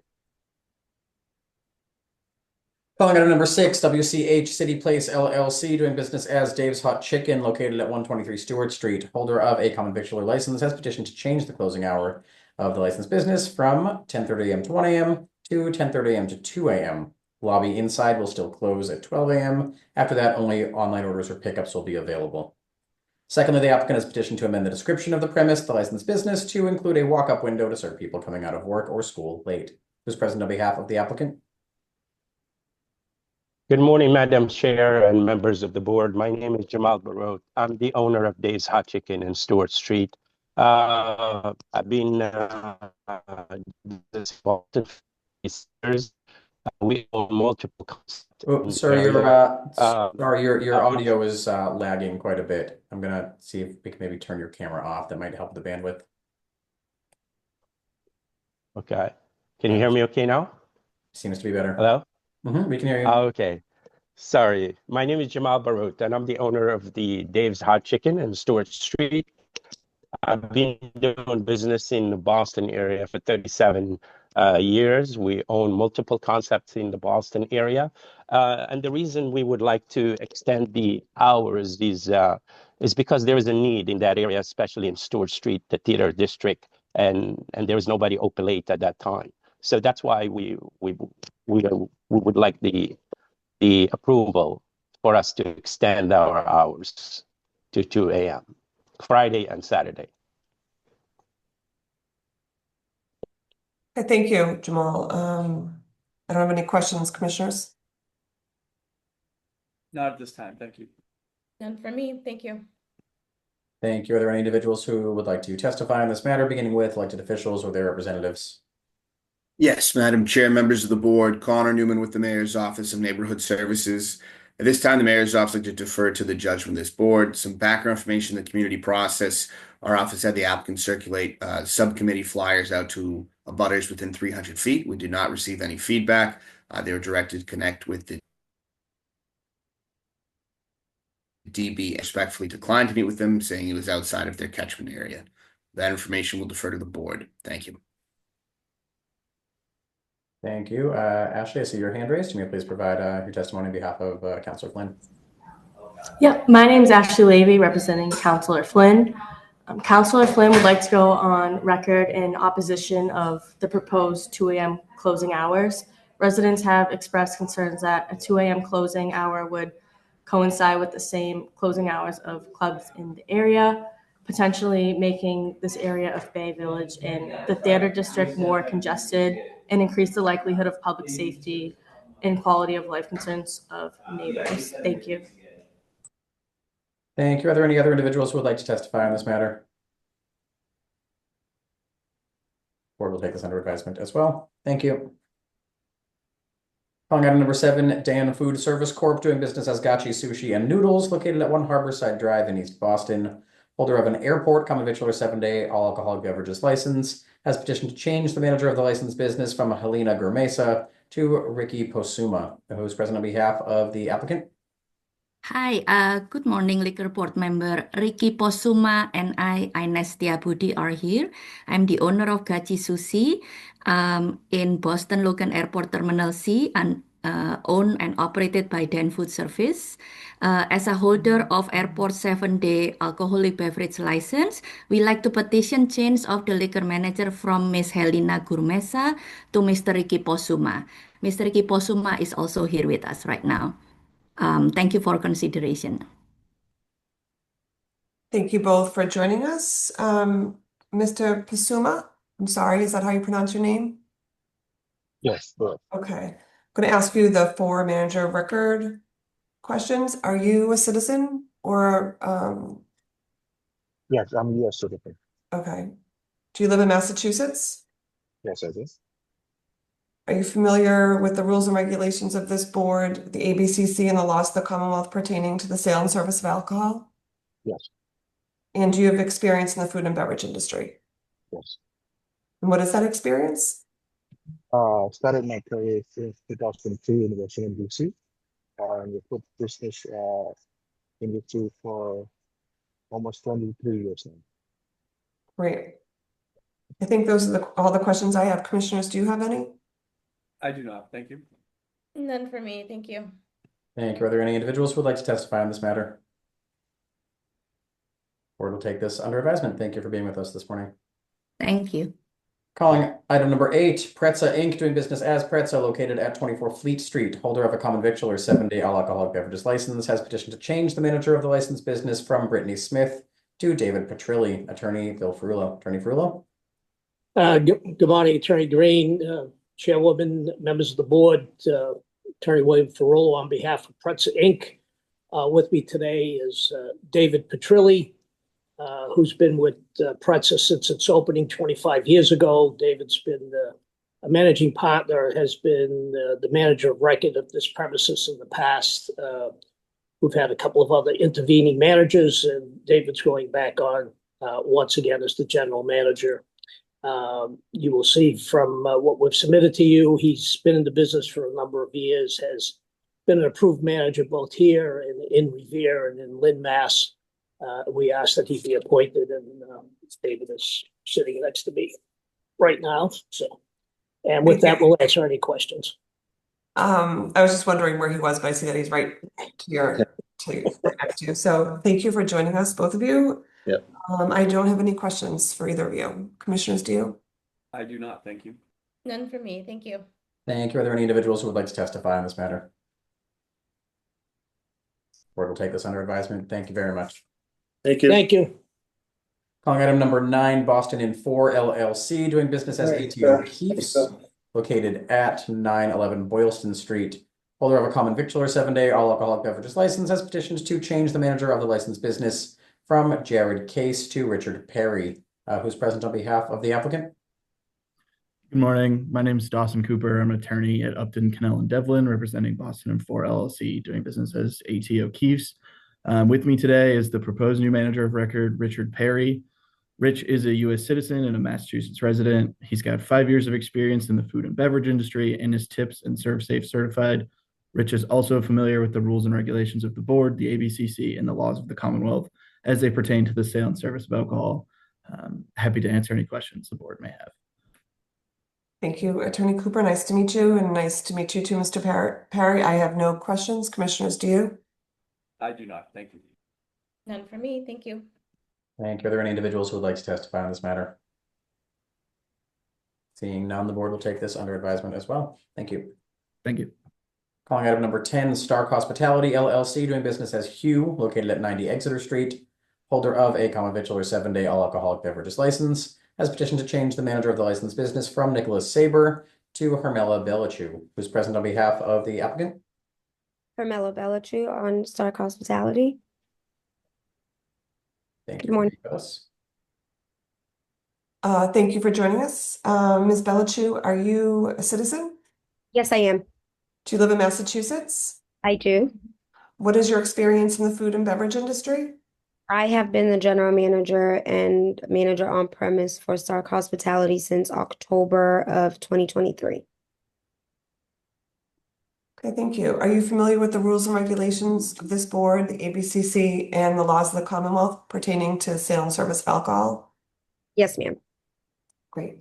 Calling item number 6, WCH City Place LLC, doing business as Dave's Hot Chicken, located at 123 Stewart Street. Holder of a common victualler license has petitioned to change the closing hour of the licensed business from 10:30 a.m. to 1 a.m. to 10:30 a.m. to 2 a.m. Lobby inside will still close at 12 a.m. After that, only online orders or pickups will be available. Secondly, the applicant has petitioned to amend the description of the premise, the licensed business, to include a walk-up window to serve people coming out of work or school late. Who's present on behalf of the applicant? Good morning, Madam Chair and members of the board. My name is Jamal Barot. I'm the owner of Dave's Hot Chicken in Stewart Street. I've been this for years. We own multiple concepts. Oh, sorry, your audio is lagging quite a bit. I'm gonna see if we can maybe turn your camera off. That might help the bandwidth. Okay. Can you hear me okay now? Seems to be better. Hello? We can hear you. Okay. Sorry. My name is Jamal Barot, and I'm the owner of the Dave's Hot Chicken in Stewart Street. I've been doing business in the Boston area for 37 years. We own multiple concepts in the Boston area. And the reason we would like to extend the hours is because there is a need in that area, especially in Stewart Street, the theater district, and there was nobody open late at that time. So that's why we would like the approval for us to extend our hours to 2 a.m. Friday and Saturday. Okay, thank you, Jamal. I don't have any questions, commissioners. Not at this time, thank you. None for me, thank you. Thank you. Are there any individuals who would like to testify on this matter, beginning with elected officials or their representatives? Yes, Madam Chair, members of the board, Connor Newman with the Mayor's Office of Neighborhood Services. At this time, the Mayor's Office would like to defer to the judgment of this board. Some background information in the community process. Our office had the applicant circulate subcommittee flyers out to abutters within 300 feet. We did not receive any feedback. They were directed to connect with the DB, respectfully declined to meet with them, saying it was outside of their catchment area. That information will defer to the board. Thank you. Thank you. Ashley, I see your hand raised. Can you please provide your testimony on behalf of Councilor Flynn? Yep, my name is Ashley Levy, representing Councilor Flynn. Councilor Flynn would like to go on record in opposition of the proposed 2 a.m. closing hours. Residents have expressed concerns that a 2 a.m. closing hour would coincide with the same closing hours of clubs in the area, potentially making this area of Bay Village and the theater district more congested and increase the likelihood of public safety and quality of life concerns of neighbors. Thank you. Thank you. Are there any other individuals who would like to testify on this matter? Board will take this under advisement as well. Thank you. Calling item number 7, Dan Food Service Corp., doing business as Gachi Sushi and Noodles, located at 1 Harborside Drive in East Boston. Holder of an airport common victualler 7-day all alcoholic beverages license has petitioned to change the manager of the licensed business from Helena Gurmesa to Ricky Posuma, who is present on behalf of the applicant. Hi, good morning, Liquor Board member Ricky Posuma and I, Ines Tiabudi, are here. I'm the owner of Gachi Sushi in Boston Logan Airport Terminal C and owned and operated by Dan Food Service. As a holder of Airport 7-day alcoholic beverage license, we like to petition change of the liquor manager from Miss Helena Gurmesa to Mr. Ricky Posuma. Mr. Ricky Posuma is also here with us right now. Thank you for consideration. Thank you both for joining us. Mr. Pasuma, I'm sorry, is that how you pronounce your name? Yes, but Okay. I'm going to ask you the four manager of record questions. Are you a citizen or, yes, I'm a U.S. citizen. okay. Do you live in Massachusetts? Yes, I do. Are you familiar with the rules and regulations of this board, the ABCC, and the laws of the Commonwealth pertaining to the sale and service of alcohol? Yes, And do you have experience in the food and beverage industry? yes. And what is that experience? Started my career since 2002 in Washington, D.C. And the food business industry for almost 23 years now. Great. I think those are all the questions I have. Commissioners, do you have any? I do not, thank you. None for me, thank you. Thank you. Are there any individuals who would like to testify on this matter? Board will take this under advisement. Thank you for being with us this morning. Thank you. Calling item number 8, Pretza Inc., doing business as Pretza, located at 24 Fleet Street. Holder of a common victualler 7-day all alcoholic beverages license has petitioned to change the manager of the licensed business from Brittany Smith to David Petrilli. Attorney Bill Ferrulo. Attorney Ferrulo. Good morning, Attorney Green, Chairwoman, members of the board, Attorney William Ferrolo on behalf of Pretza Inc. With me today is David Petrilli, who's been with Pretza since its opening 25 years ago. David's been a managing partner, has been the manager of record of this premises in the past. We've had a couple of other intervening managers, and David's going back on once again as the general manager. You will see from what we've submitted to you, he's been in the business for a number of years, has been an approved manager both here and in Revere and in Lynn, Mass. We ask that he be appointed, and David is sitting next to me right now. So, and with that, we'll answer any questions. I was just wondering where he was, but I see that he's right next to you. So thank you for joining us, both of you. Yep. I don't have any questions for either of you. Commissioners, do you? I do not, thank you. None for me, thank you. Thank you. Are there any individuals who would like to testify on this matter? Board will take this under advisement. Thank you very much. Thank you. Thank you. Calling item number 9, Boston Inn 4 LLC, doing business as ATO Keefs, located at 911 Boylston Street. Holder of a common victualler 7-day all alcoholic beverages license has petitioned to change the manager of the licensed business from Jared Case to Richard Perry, who's present on behalf of the applicant. Good morning. My name is Dawson Cooper. I'm an attorney at Upton, Cannell, and Devlin, representing Boston Inn 4 LLC, doing business as ATO Keefs. With me today is the proposed new manager of record, Richard Perry. Rich is a U.S. citizen and a Massachusetts resident. He's got 5 years of experience in the food and beverage industry and is TIPS and ServSafe certified. Rich is also familiar with the rules and regulations of the board, the ABCC, and the laws of the Commonwealth as they pertain to the sale and service of alcohol. Happy to answer any questions the board may have. Thank you, Attorney Cooper. Nice to meet you, and nice to meet you too, Mr. Perry. I have no questions. Commissioners, do you? I do not, thank you. None for me, thank you. Thank you. Are there any individuals who would like to testify on this matter? Seeing none, the board will take this under advisement as well. Thank you. Thank you. Calling item number 10, Stark Hospitality LLC, doing business as Hugh, located at 90 Exeter Street. Holder of a common victualler 7-day all alcoholic beverages license has petitioned to change the manager of the licensed business from Nicholas Saber to Hermela Belichu, who's present on behalf of the applicant. Hermela Belichu on Stark Hospitality. Thank Good you. morning. For us. Thank you for joining us. Ms. Belichu, are you a citizen? Yes, I am. Do you live in Massachusetts? I do. What is your experience in the food and beverage industry? I have been the general manager and manager on premise for Stark Hospitality since October of 2023. Okay, thank you. Are you familiar with the rules and regulations of this board, the ABCC, and the laws of the Commonwealth pertaining to sale and service of alcohol? Yes, ma'am. Great.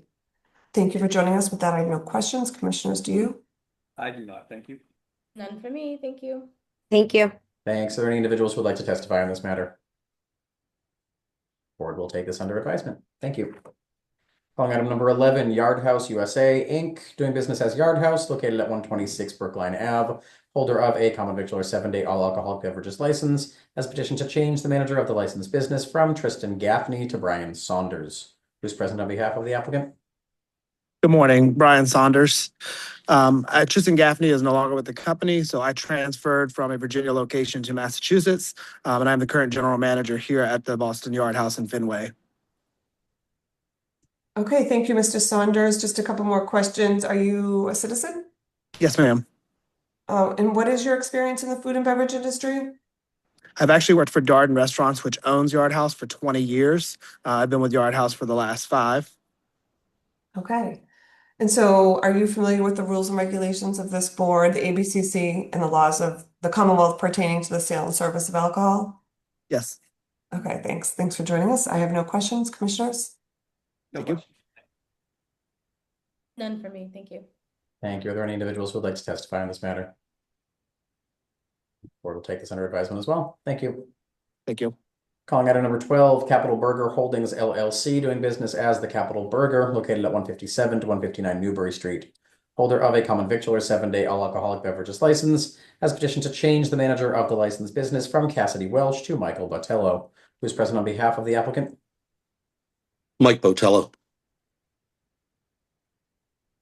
Thank you for joining us. With that, I have no questions. Commissioners, do you? I do not, thank you. None for me, thank you. Thank you. Thanks. Are there any individuals who would like to testify on this matter? Board will take this under advisement. Thank you. Calling item number 11, Yard House USA, Inc., doing business as Yard House, located at 126 Brookline Ave, holder of a common victular 7-day all alcoholic beverages license, has petitioned to change the manager of the licensed business from Tristan Gaffney to Brian Saunders. Who's present on behalf of the applicant? Good morning, Brian Saunders. Tristan Gaffney is no longer with the company, so I transferred from a Virginia location to Massachusetts, and I'm the current general manager here at the Boston Yard House in Fenway. Okay, thank you, Mr. Saunders. Just a couple more questions. Are you a citizen? Yes, ma'am. And what is your experience in the food and beverage industry? I've actually worked for Darden Restaurants, which owns Yard House, for 20 years. I've been with Yard House for the last 5. Okay. And so are you familiar with the rules and regulations of this board, the ABCC, and the laws of the Commonwealth pertaining to the sale and service of alcohol? Yes. Okay, thanks. Thanks for joining us. I have no questions, commissioners. No Thank you. questions. None for me, thank you. Thank you. Are there any individuals who would like to testify on this matter? Board will take this under advisement as well. Thank you. Thank you. Calling item number 12, Capital Burger Holdings LLC, doing business as the Capital Burger, located at 157 to 159 Newbury Street. Holder of a common victular 7-day all alcoholic beverages license, has petitioned to change the manager of the licensed business from Cassidy Welch to Michael Botello. Who's present on behalf of the applicant? Mike Botello.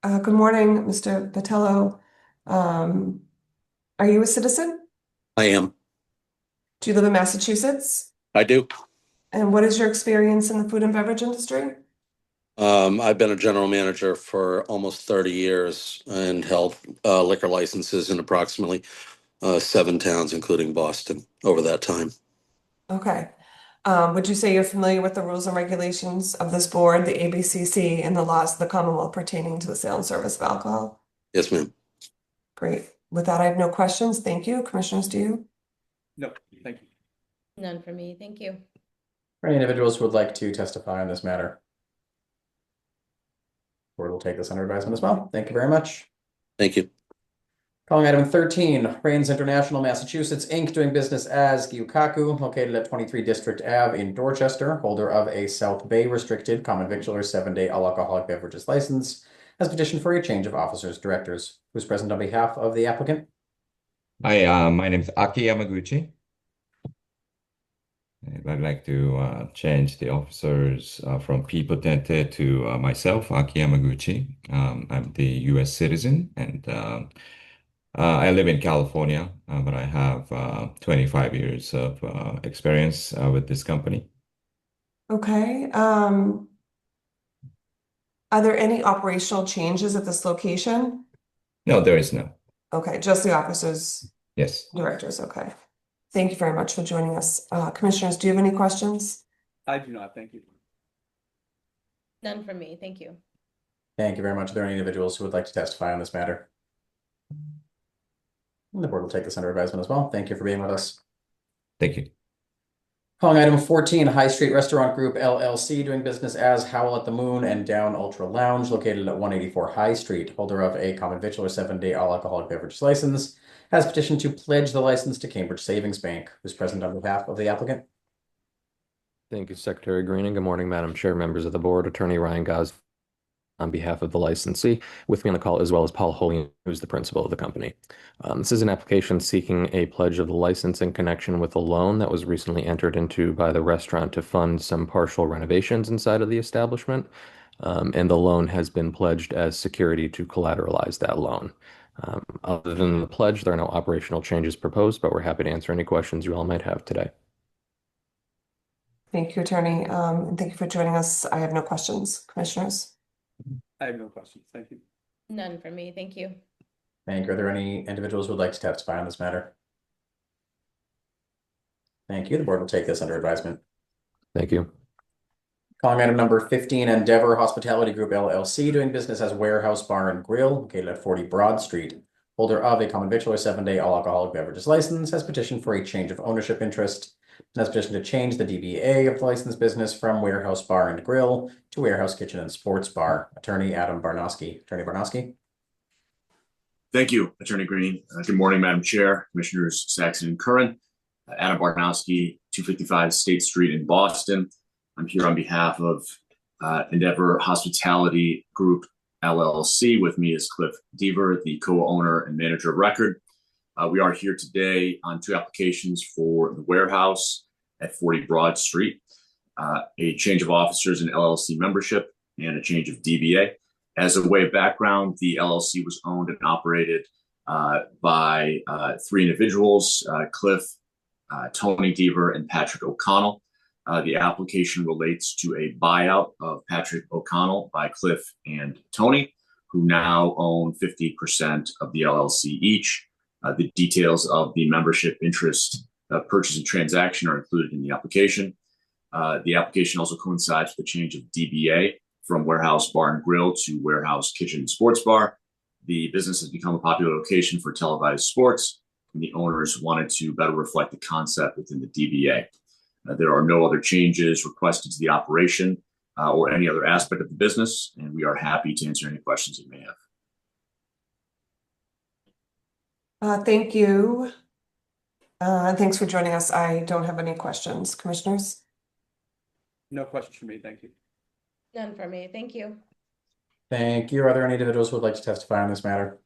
Good morning, Mr. Botello. Are you a citizen? I am. Do you live in Massachusetts? I do. And what is your experience in the food and beverage industry? I've been a general manager for almost 30 years and held liquor licenses in approximately 7 towns, including Boston, over that time. Okay. Would you say you're familiar with the rules and regulations of this board, the ABCC, and the laws of the Commonwealth pertaining to the sale and service of alcohol? Yes, ma'am. Great. With that, I have no questions. Thank you. Commissioners, do you? No, thank you. None for me, thank you. For any individuals who would like to testify on this matter? Board will take this under advisement as well. Thank you very much. Thank you. Calling item 13, Rains International Massachusetts, Inc., doing business as Gyukaku, located at 23 District Ave in Dorchester, holder of a South Bay restricted common victular 7-day all alcoholic beverages license, has petitioned for a change of officers, directors. Who's present on behalf of the applicant? Hi, my name is Aki Yamaguchi. And I'd like to change the officers from P. Potente to myself, Aki Yamaguchi. I'm the U.S. citizen, and I live in California, but I have 25 years of experience with this company. Okay. Are there any operational changes at this location? No, there is no. Okay, just the officers, Yes. directors. Okay. Thank you very much for joining us. Commissioners, do you have any questions? I do not, thank you. None for me, thank you. Thank you very much. Are there any individuals who would like to testify on this matter? And the board will take this under advisement as well. Thank you for being with us. Thank you. Calling item 14, High Street Restaurant Group LLC, doing business as Howl at the Moon and Down Ultra Lounge, located at 184 High Street, holder of a common victular 7-day all alcoholic beverage license, has petitioned to pledge the license to Cambridge Savings Bank. Who's present on behalf of the applicant? Thank you, Secretary Green, and good morning, Madam Chair, members of the board. Attorney Ryan Gos on behalf of the licensee. With me on the call as well as Paul Holian, who's the principal of the company. This is an application seeking a pledge of the license in connection with a loan that was recently entered into by the restaurant to fund some partial renovations inside of the establishment. And the loan has been pledged as security to collateralize that loan. Other than the pledge, there are no operational changes proposed, but we're happy to answer any questions you all might have today. Thank you, Attorney. And thank you for joining us. I have no questions. Commissioners? I have no questions, thank you. None for me, thank you. Thank you. Are there any individuals who would like to testify on this matter? Thank you. The board will take this under advisement. Thank you. Calling item number 15, Endeavor Hospitality Group LLC, doing business as Warehouse Bar and Grill, located at 40 Broad Street, holder of a common victualler 7-day all alcoholic beverages license, has petitioned for a change of ownership interest and has petitioned to change the DBA of the licensed business from Warehouse Bar and Grill to Warehouse Kitchen and Sports Bar. Attorney Adam Barnowski. Attorney Barnowski. Thank you, Attorney Green. Good morning, Madam Chair, Commissioners Saxon and Curran. Adam Barnowski, 255 State Street in Boston. I'm here on behalf of Endeavor Hospitality Group, LLC. With me is Cliff Deaver, the co-owner and manager of record. We are here today on two applications for the warehouse at 40 Broad Street, a change of officers and LLC membership, and a change of DBA. As a way of background, the LLC was owned and operated by three individuals, Cliff, Tony Deaver, and Patrick O'Connell. The application relates to a buyout of Patrick O'Connell by Cliff and Tony, who now own 50% of the LLC each. The details of the membership interest purchase and transaction are included in the application. The application also coincides with the change of DBA from Warehouse Bar and Grill to Warehouse Kitchen and Sports Bar. The business has become a popular location for televised sports, and the owners wanted to better reflect the concept within the DBA. There are no other changes requested to the operation or any other aspect of the business, and we are happy to answer any questions you may have. Thank you. Thanks for joining us. I don't have any questions. Commissioners? No questions for me. Thank you. None for me. Thank you. Thank you. Are there any individuals who would like to testify on this matter?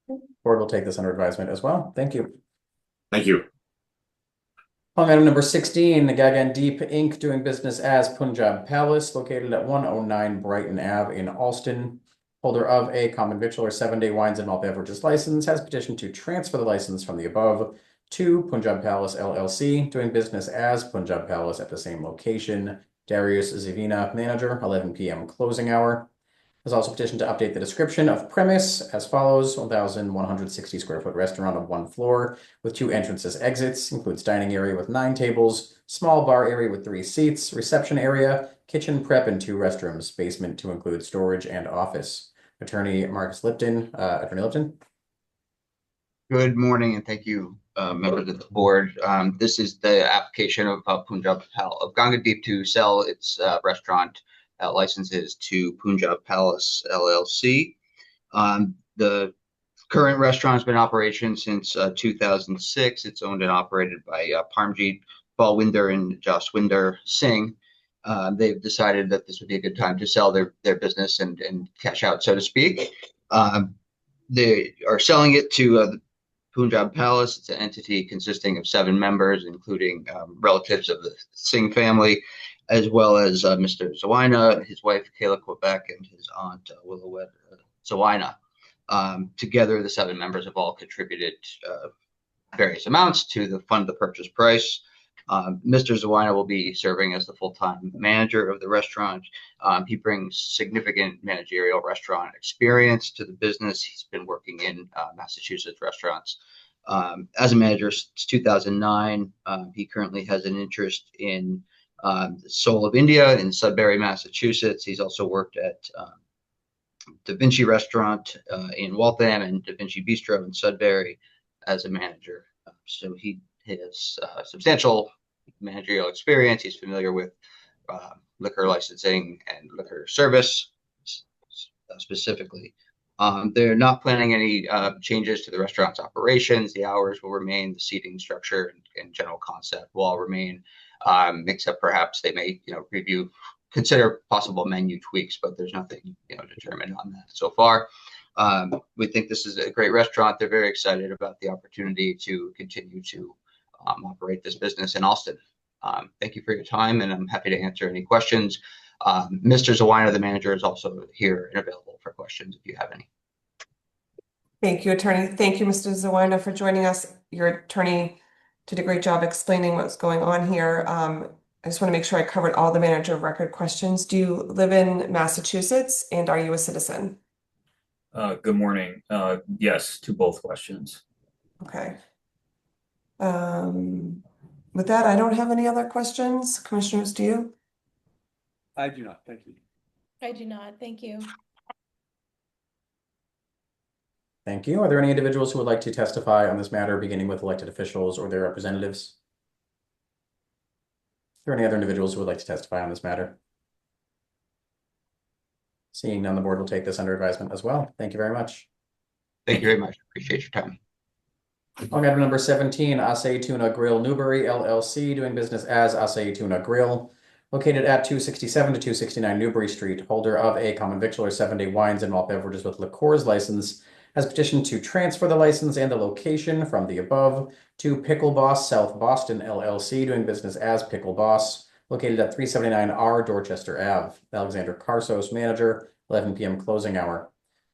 Board will take this under advisement as well. Thank you. Thank you. On item number 16, Gagan Deep Inc. doing business as Punjab Palace, located at 109 Brighton Ave in Alston. Holder of a common victualler 7-day wines and malt beverages license, has petitioned to transfer the license from the above to Punjab Palace LLC, doing business as Punjab Palace at the same location. Darius Zivina, manager, 11 p.m. closing hour. Has also petitioned to update the description of premise as follows: 1,160 square foot restaurant of one floor with 2 entrances exits, includes dining area with 9 tables, small bar area with 3 seats, reception area, kitchen prep, and 2 restrooms, basement to include storage and office. Attorney Marcus Lipton. Attorney Lipton. Good morning, and thank you, members of the board. This is the application of Punjab Palace of Ganga Deep to sell its restaurant licenses to Punjab Palace LLC. The current restaurant has been in operation since 2006. It's owned and operated by Parmjeet Balwinder and Jaswinder Singh. They've decided that this would be a good time to sell their business and cash out, so to speak. They are selling it to Punjab Palace. It's an entity consisting of 7 members, including relatives of the Singh family, as well as Mr. Zawina, his wife Kayla Quebec, and his aunt Willowed Zawina. Together, the 7 members have all contributed various amounts to fund the purchase price. Mr. Zawina will be serving as the full-time manager of the restaurant. He brings significant managerial restaurant experience to the business. He's been working in Massachusetts restaurants as a manager since 2009. He currently has an interest in the Soul of India in Sudbury, Massachusetts. He's also worked at Da Vinci Restaurant in Waltham and Da Vinci Bistro in Sudbury as a manager. So he has substantial managerial experience. He's familiar with liquor licensing and liquor service specifically. They're not planning any changes to the restaurant's operations. The hours will remain, the seating structure and general concept will all remain, except perhaps they may consider possible menu tweaks, but there's nothing determined on that so far. We think this is a great restaurant. They're very excited about the opportunity to continue to operate this business in Alston. Thank you for your time, and I'm happy to answer any questions. Mr. Zawina, the manager, is also here and available for questions if you have any. Thank you, attorney. Thank you, Mr. Zawina, for joining us. Your attorney did a great job explaining what's going on here. I just want to make sure I covered all the manager of record questions. Do you live in Massachusetts, and are you a citizen? Good morning. Yes, to both questions. Okay. With that, I don't have any other questions. Commissioners, do you? I do not. Thank you. I do not. Thank you. Thank you. Are there any individuals who would like to testify on this matter, beginning with elected officials or their representatives? Are there any other individuals who would like to testify on this matter? Seeing none, the board will take this under advisement as well. Thank you very much. Thank you very much. Appreciate your time. On item number 17, Acai Tuna Grill Newbury LLC, doing business as Acai Tuna Grill, located at 267 to 269 Newbury Street, holder of a common victualler 7-day wines and malt beverages with liqueurs license, has petitioned to transfer the license and the location from the above to Pickle Boss South Boston LLC, doing business as Pickle Boss, located at 379R Dorchester Ave. Alexander Carsos, manager, 11 p.m. closing hour.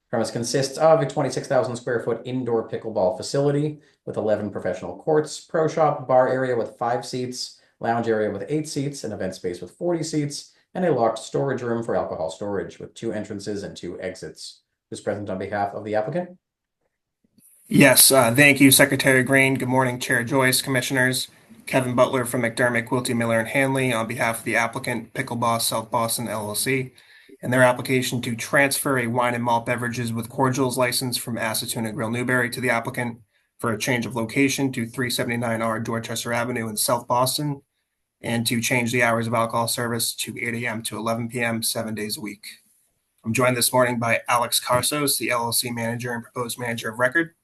Premise consists of a 26,000 square foot indoor pickleball facility with 11 professional courts, pro shop, bar area with 5 seats, lounge area with 8 seats, an event space with 40 seats, and a locked storage room for alcohol storage with 2 entrances and 2 exits. Who's present on behalf of the applicant? Yes, thank you, Secretary Green. Good morning, Chair Joyce, Commissioners. Kevin Butler from McDermott, Quilty, Miller, and Hanley on behalf of the applicant, Pickle Boss South Boston LLC, and their application to transfer a wine and malt beverages with cordials license from Acetuna Grill Newberry to the applicant for a change of location to 379R Dorchester Avenue in South Boston, and to change the hours of alcohol service to 8 a.m. to 11 p.m. 7 days a week. I'm joined this morning by Alex Carsos, the LLC manager and proposed manager of record.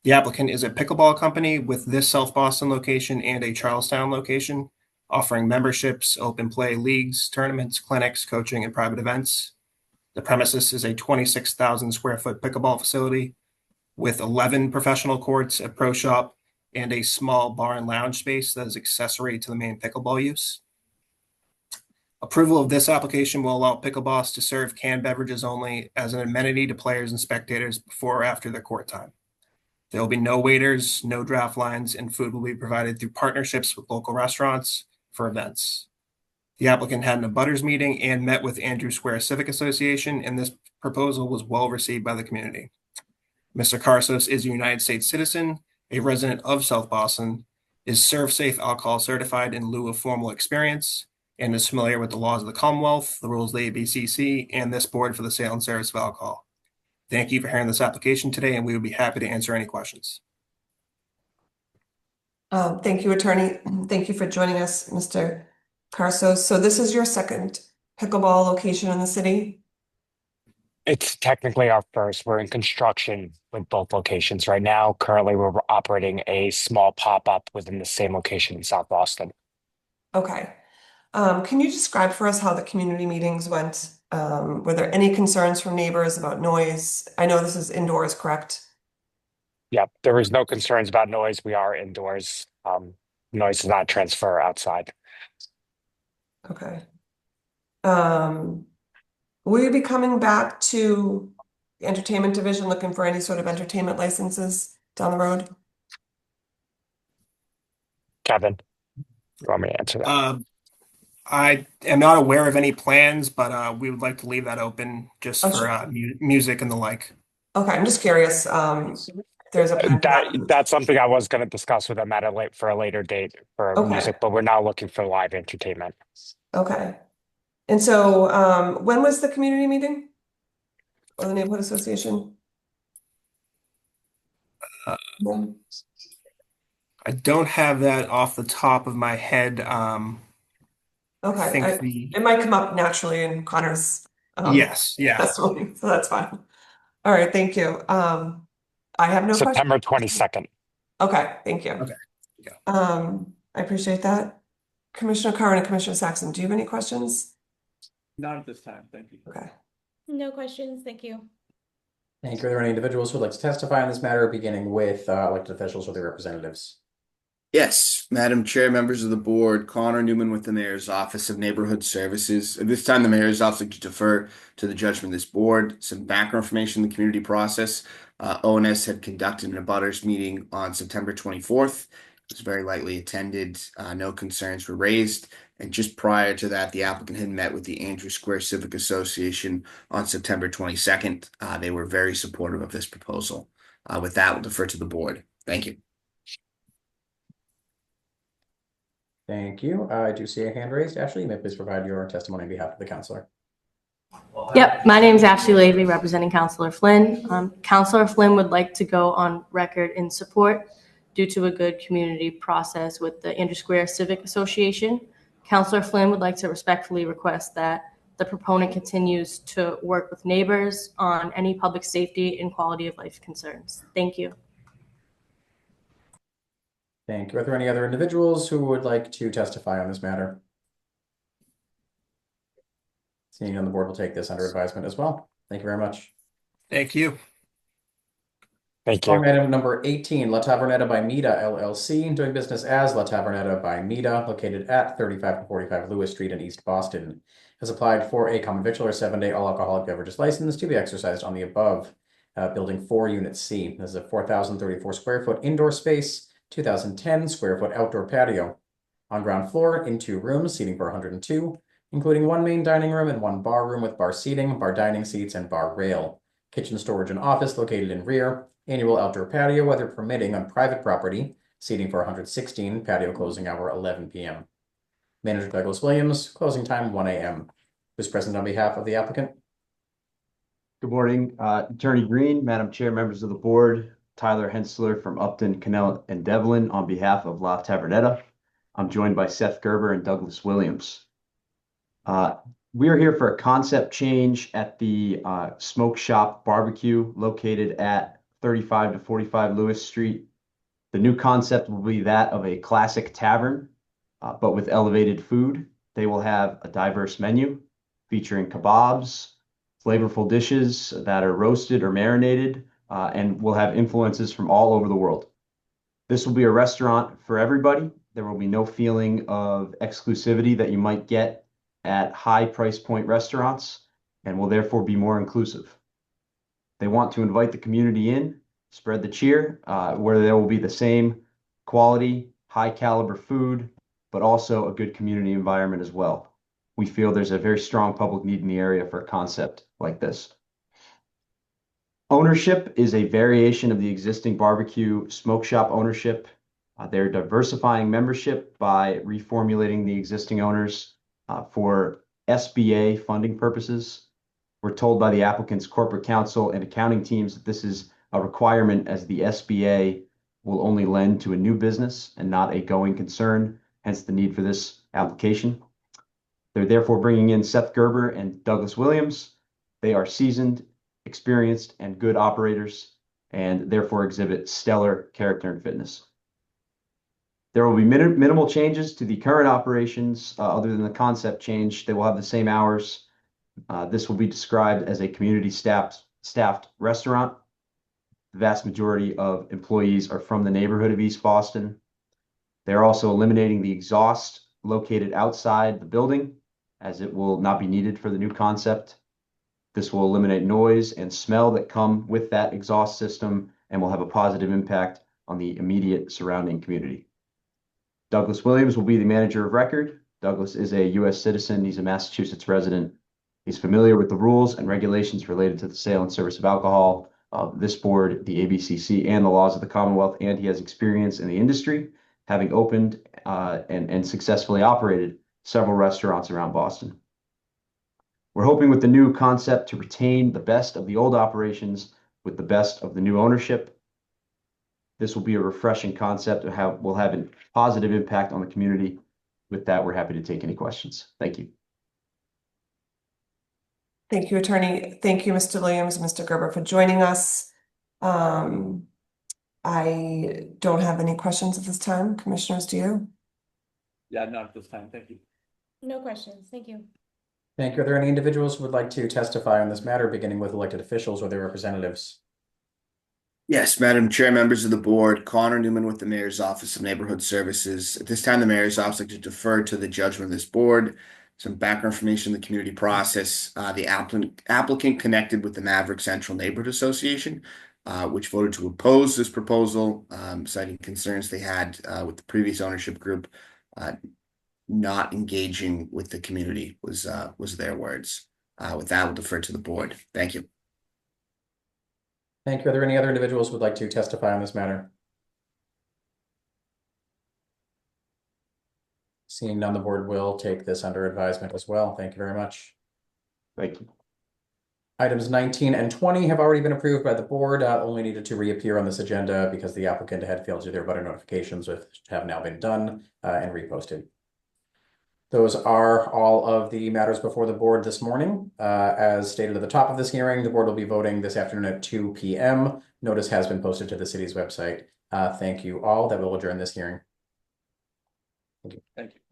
The applicant is a pickleball company with this South Boston location and a Charlestown location, offering memberships, open play leagues, tournaments, clinics, coaching, and private events. The premises is a 26,000 square foot pickleball facility with 11 professional courts, a pro shop, and a small bar and lounge space that is accessory to the main pickleball use. Approval of this application will allow Pickleballs to serve canned beverages only as an amenity to players and spectators before or after their court time. There will be no waiters, no draft lines, and food will be provided through partnerships with local restaurants for events. The applicant had an abutters meeting and met with Andrew Square Civic Association, and this proposal was well received by the community. Mr. Carsos is a United States citizen, a resident of South Boston, is ServSafe alcohol certified in lieu of formal experience, and is familiar with the laws of the Commonwealth, the rules of the ABCC, and this board for the sale and service of alcohol. Thank you for hearing this application today, and we would be happy to answer any questions. Thank you, attorney. Thank you for joining us, Mr. Carsos. So this is your second pickleball location in the city? It's technically our first. We're in construction with both locations right now. Currently, we're operating a small pop-up within the same location in South Boston. Okay. Can you describe for us how the community meetings went? Were there any concerns from neighbors about noise? I know this is indoors, correct? Yep, there was no concerns about noise. We are indoors. Noise does not transfer outside. Okay. Will you be coming back to the entertainment division looking for any sort of entertainment licenses down the road? Kevin, you want me to answer that? I am not aware of any plans, but we would like to leave that open just for music and the like. Okay, I'm just curious. There's a plan for that. That's something I was going to discuss with them at for a later date for Okay. music, but we're now looking for live entertainment. Okay. And so when was the community meeting? Or the neighborhood association? I don't have that off the top of my head. Okay, it might come up naturally in Connor's yes, yeah. testimony, so that's fine. All right, thank you. I have no questions. September 22nd. Okay, thank you. Okay. Yeah. I appreciate that. Commissioner Curran and Commissioner Saxon, do you have any questions? Not at this time, thank you. Okay. No questions, thank you. Thank you. Are there any individuals who would like to testify on this matter, beginning with elected officials or their representatives? Yes, Madam Chair, members of the board, Connor Newman with the Mayor's Office of Neighborhood Services. At this time, the Mayor's Office would like to defer to the judgment of this board. Some background information in the community process. ONS had conducted an abutters meeting on September 24th. It was very lightly attended. No concerns were raised. And just prior to that, the applicant had met with the Andrew Square Civic Association on September 22nd. They were very supportive of this proposal. With that, we'll defer to the board. Thank you. Thank you. I do see a hand raised. Ashley, you may please provide your testimony on behalf of the counselor. Yep, my name is Ashley Levy, representing Councilor Flynn. Councilor Flynn would like to go on record in support due to a good community process with the Andrew Square Civic Association. Councilor Flynn would like to respectfully request that the proponent continues to work with neighbors on any public safety and quality of life concerns. Thank you. Thank you. Are there any other individuals who would like to testify on this matter? Seeing none, the board will take this under advisement as well. Thank you very much. Thank you. Thank you. Calling item number 18, La Tavernetta by Mida LLC, doing business as La Tavernetta by Mida, located at 3545 Lewis Street in East Boston, has applied for a common victular 7-day all alcoholic beverages license to be exercised on the above building 4 Unit C. This is a 4,034 square foot indoor space, 2,010 square foot outdoor patio. On ground floor, in 2 rooms, seating for 102, including 1 main dining room and 1 bar room with bar seating, bar dining seats, and bar rail. Kitchen, storage, and office located in rear. Annual outdoor patio, weather permitting, on private property. Seating for 116, patio closing hour 11 p.m. Manager Douglas Williams, closing time 1 a.m. Who's present on behalf of the applicant? Good morning, Attorney Green, Madam Chair, members of the board. Tyler Hensler from Upton, Cannell, and Devlin on behalf of La Tavernetta. I'm joined by Seth Gerber and Douglas Williams. We are here for a concept change at the Smoke Shop Barbecue located at 35 to 45 Lewis Street. The new concept will be that of a classic tavern, but with elevated food. They will have a diverse menu featuring kebabs, flavorful dishes that are roasted or marinated, and will have influences from all over the world. This will be a restaurant for everybody. There will be no feeling of exclusivity that you might get at high price point restaurants, and will therefore be more inclusive. They want to invite the community in, spread the cheer, where there will be the same quality, high caliber food, but also a good community environment as well. We feel there's a very strong public need in the area for a concept like this. Ownership is a variation of the existing barbecue smoke shop ownership. They're diversifying membership by reformulating the existing owners for SBA funding purposes. We're told by the applicant's corporate counsel and accounting teams that this is a requirement, as the SBA will only lend to a new business and not a going concern, hence the need for this application. They're therefore bringing in Seth Gerber and Douglas Williams. They are seasoned, experienced, and good operators, and therefore exhibit stellar character and fitness. There will be minimal changes to the current operations other than the concept change. They will have the same hours. This will be described as a community staffed restaurant. The vast majority of employees are from the neighborhood of East Boston. They're also eliminating the exhaust located outside the building, as it will not be needed for the new concept. This will eliminate noise and smell that come with that exhaust system and will have a positive impact on the immediate surrounding community. Douglas Williams will be the manager of record. Douglas is a U.S. citizen. He's a Massachusetts resident. He's familiar with the rules and regulations related to the sale and service of alcohol, this board, the ABCC, and the laws of the Commonwealth, and he has experience in the industry, having opened and successfully operated several restaurants around Boston. We're hoping with the new concept to retain the best of the old operations with the best of the new ownership. This will be a refreshing concept and will have a positive impact on the community. With that, we're happy to take any questions. Thank you. Thank you, Attorney. Thank you, Mr. Williams, Mr. Gerber, for joining us. I don't have any questions at this time. Commissioners, do you? Yeah, not at this time. Thank you. No questions. Thank you. Thank you. Are there any individuals who would like to testify on this matter, beginning with elected officials or their representatives? Yes, Madam Chair, members of the board, Connor Newman with the Mayor's Office of Neighborhood Services. At this time, the Mayor's Office would like to defer to the judgment of this board. Some background information on the community process. The applicant connected with the Maverick Central Neighborhood Association, which voted to oppose this proposal, citing concerns they had with the previous ownership group not engaging with the community was their words. With that, we'll defer to the board. Thank you. Thank you. Are there any other individuals who would like to testify on this matter? Seeing none, the board will take this under advisement as well. Thank you very much. Thank you. Items 19 and 20 have already been approved by the board, only needed to reappear on this agenda because the applicant had failed to do their butter notifications, which have now been done and reposted. Those are all of the matters before the board this morning. As stated at the top of this hearing, the board will be voting this afternoon at 2 p.m. Notice has been posted to the city's website. Thank you all. That will adjourn this hearing. Thank you. Thank you.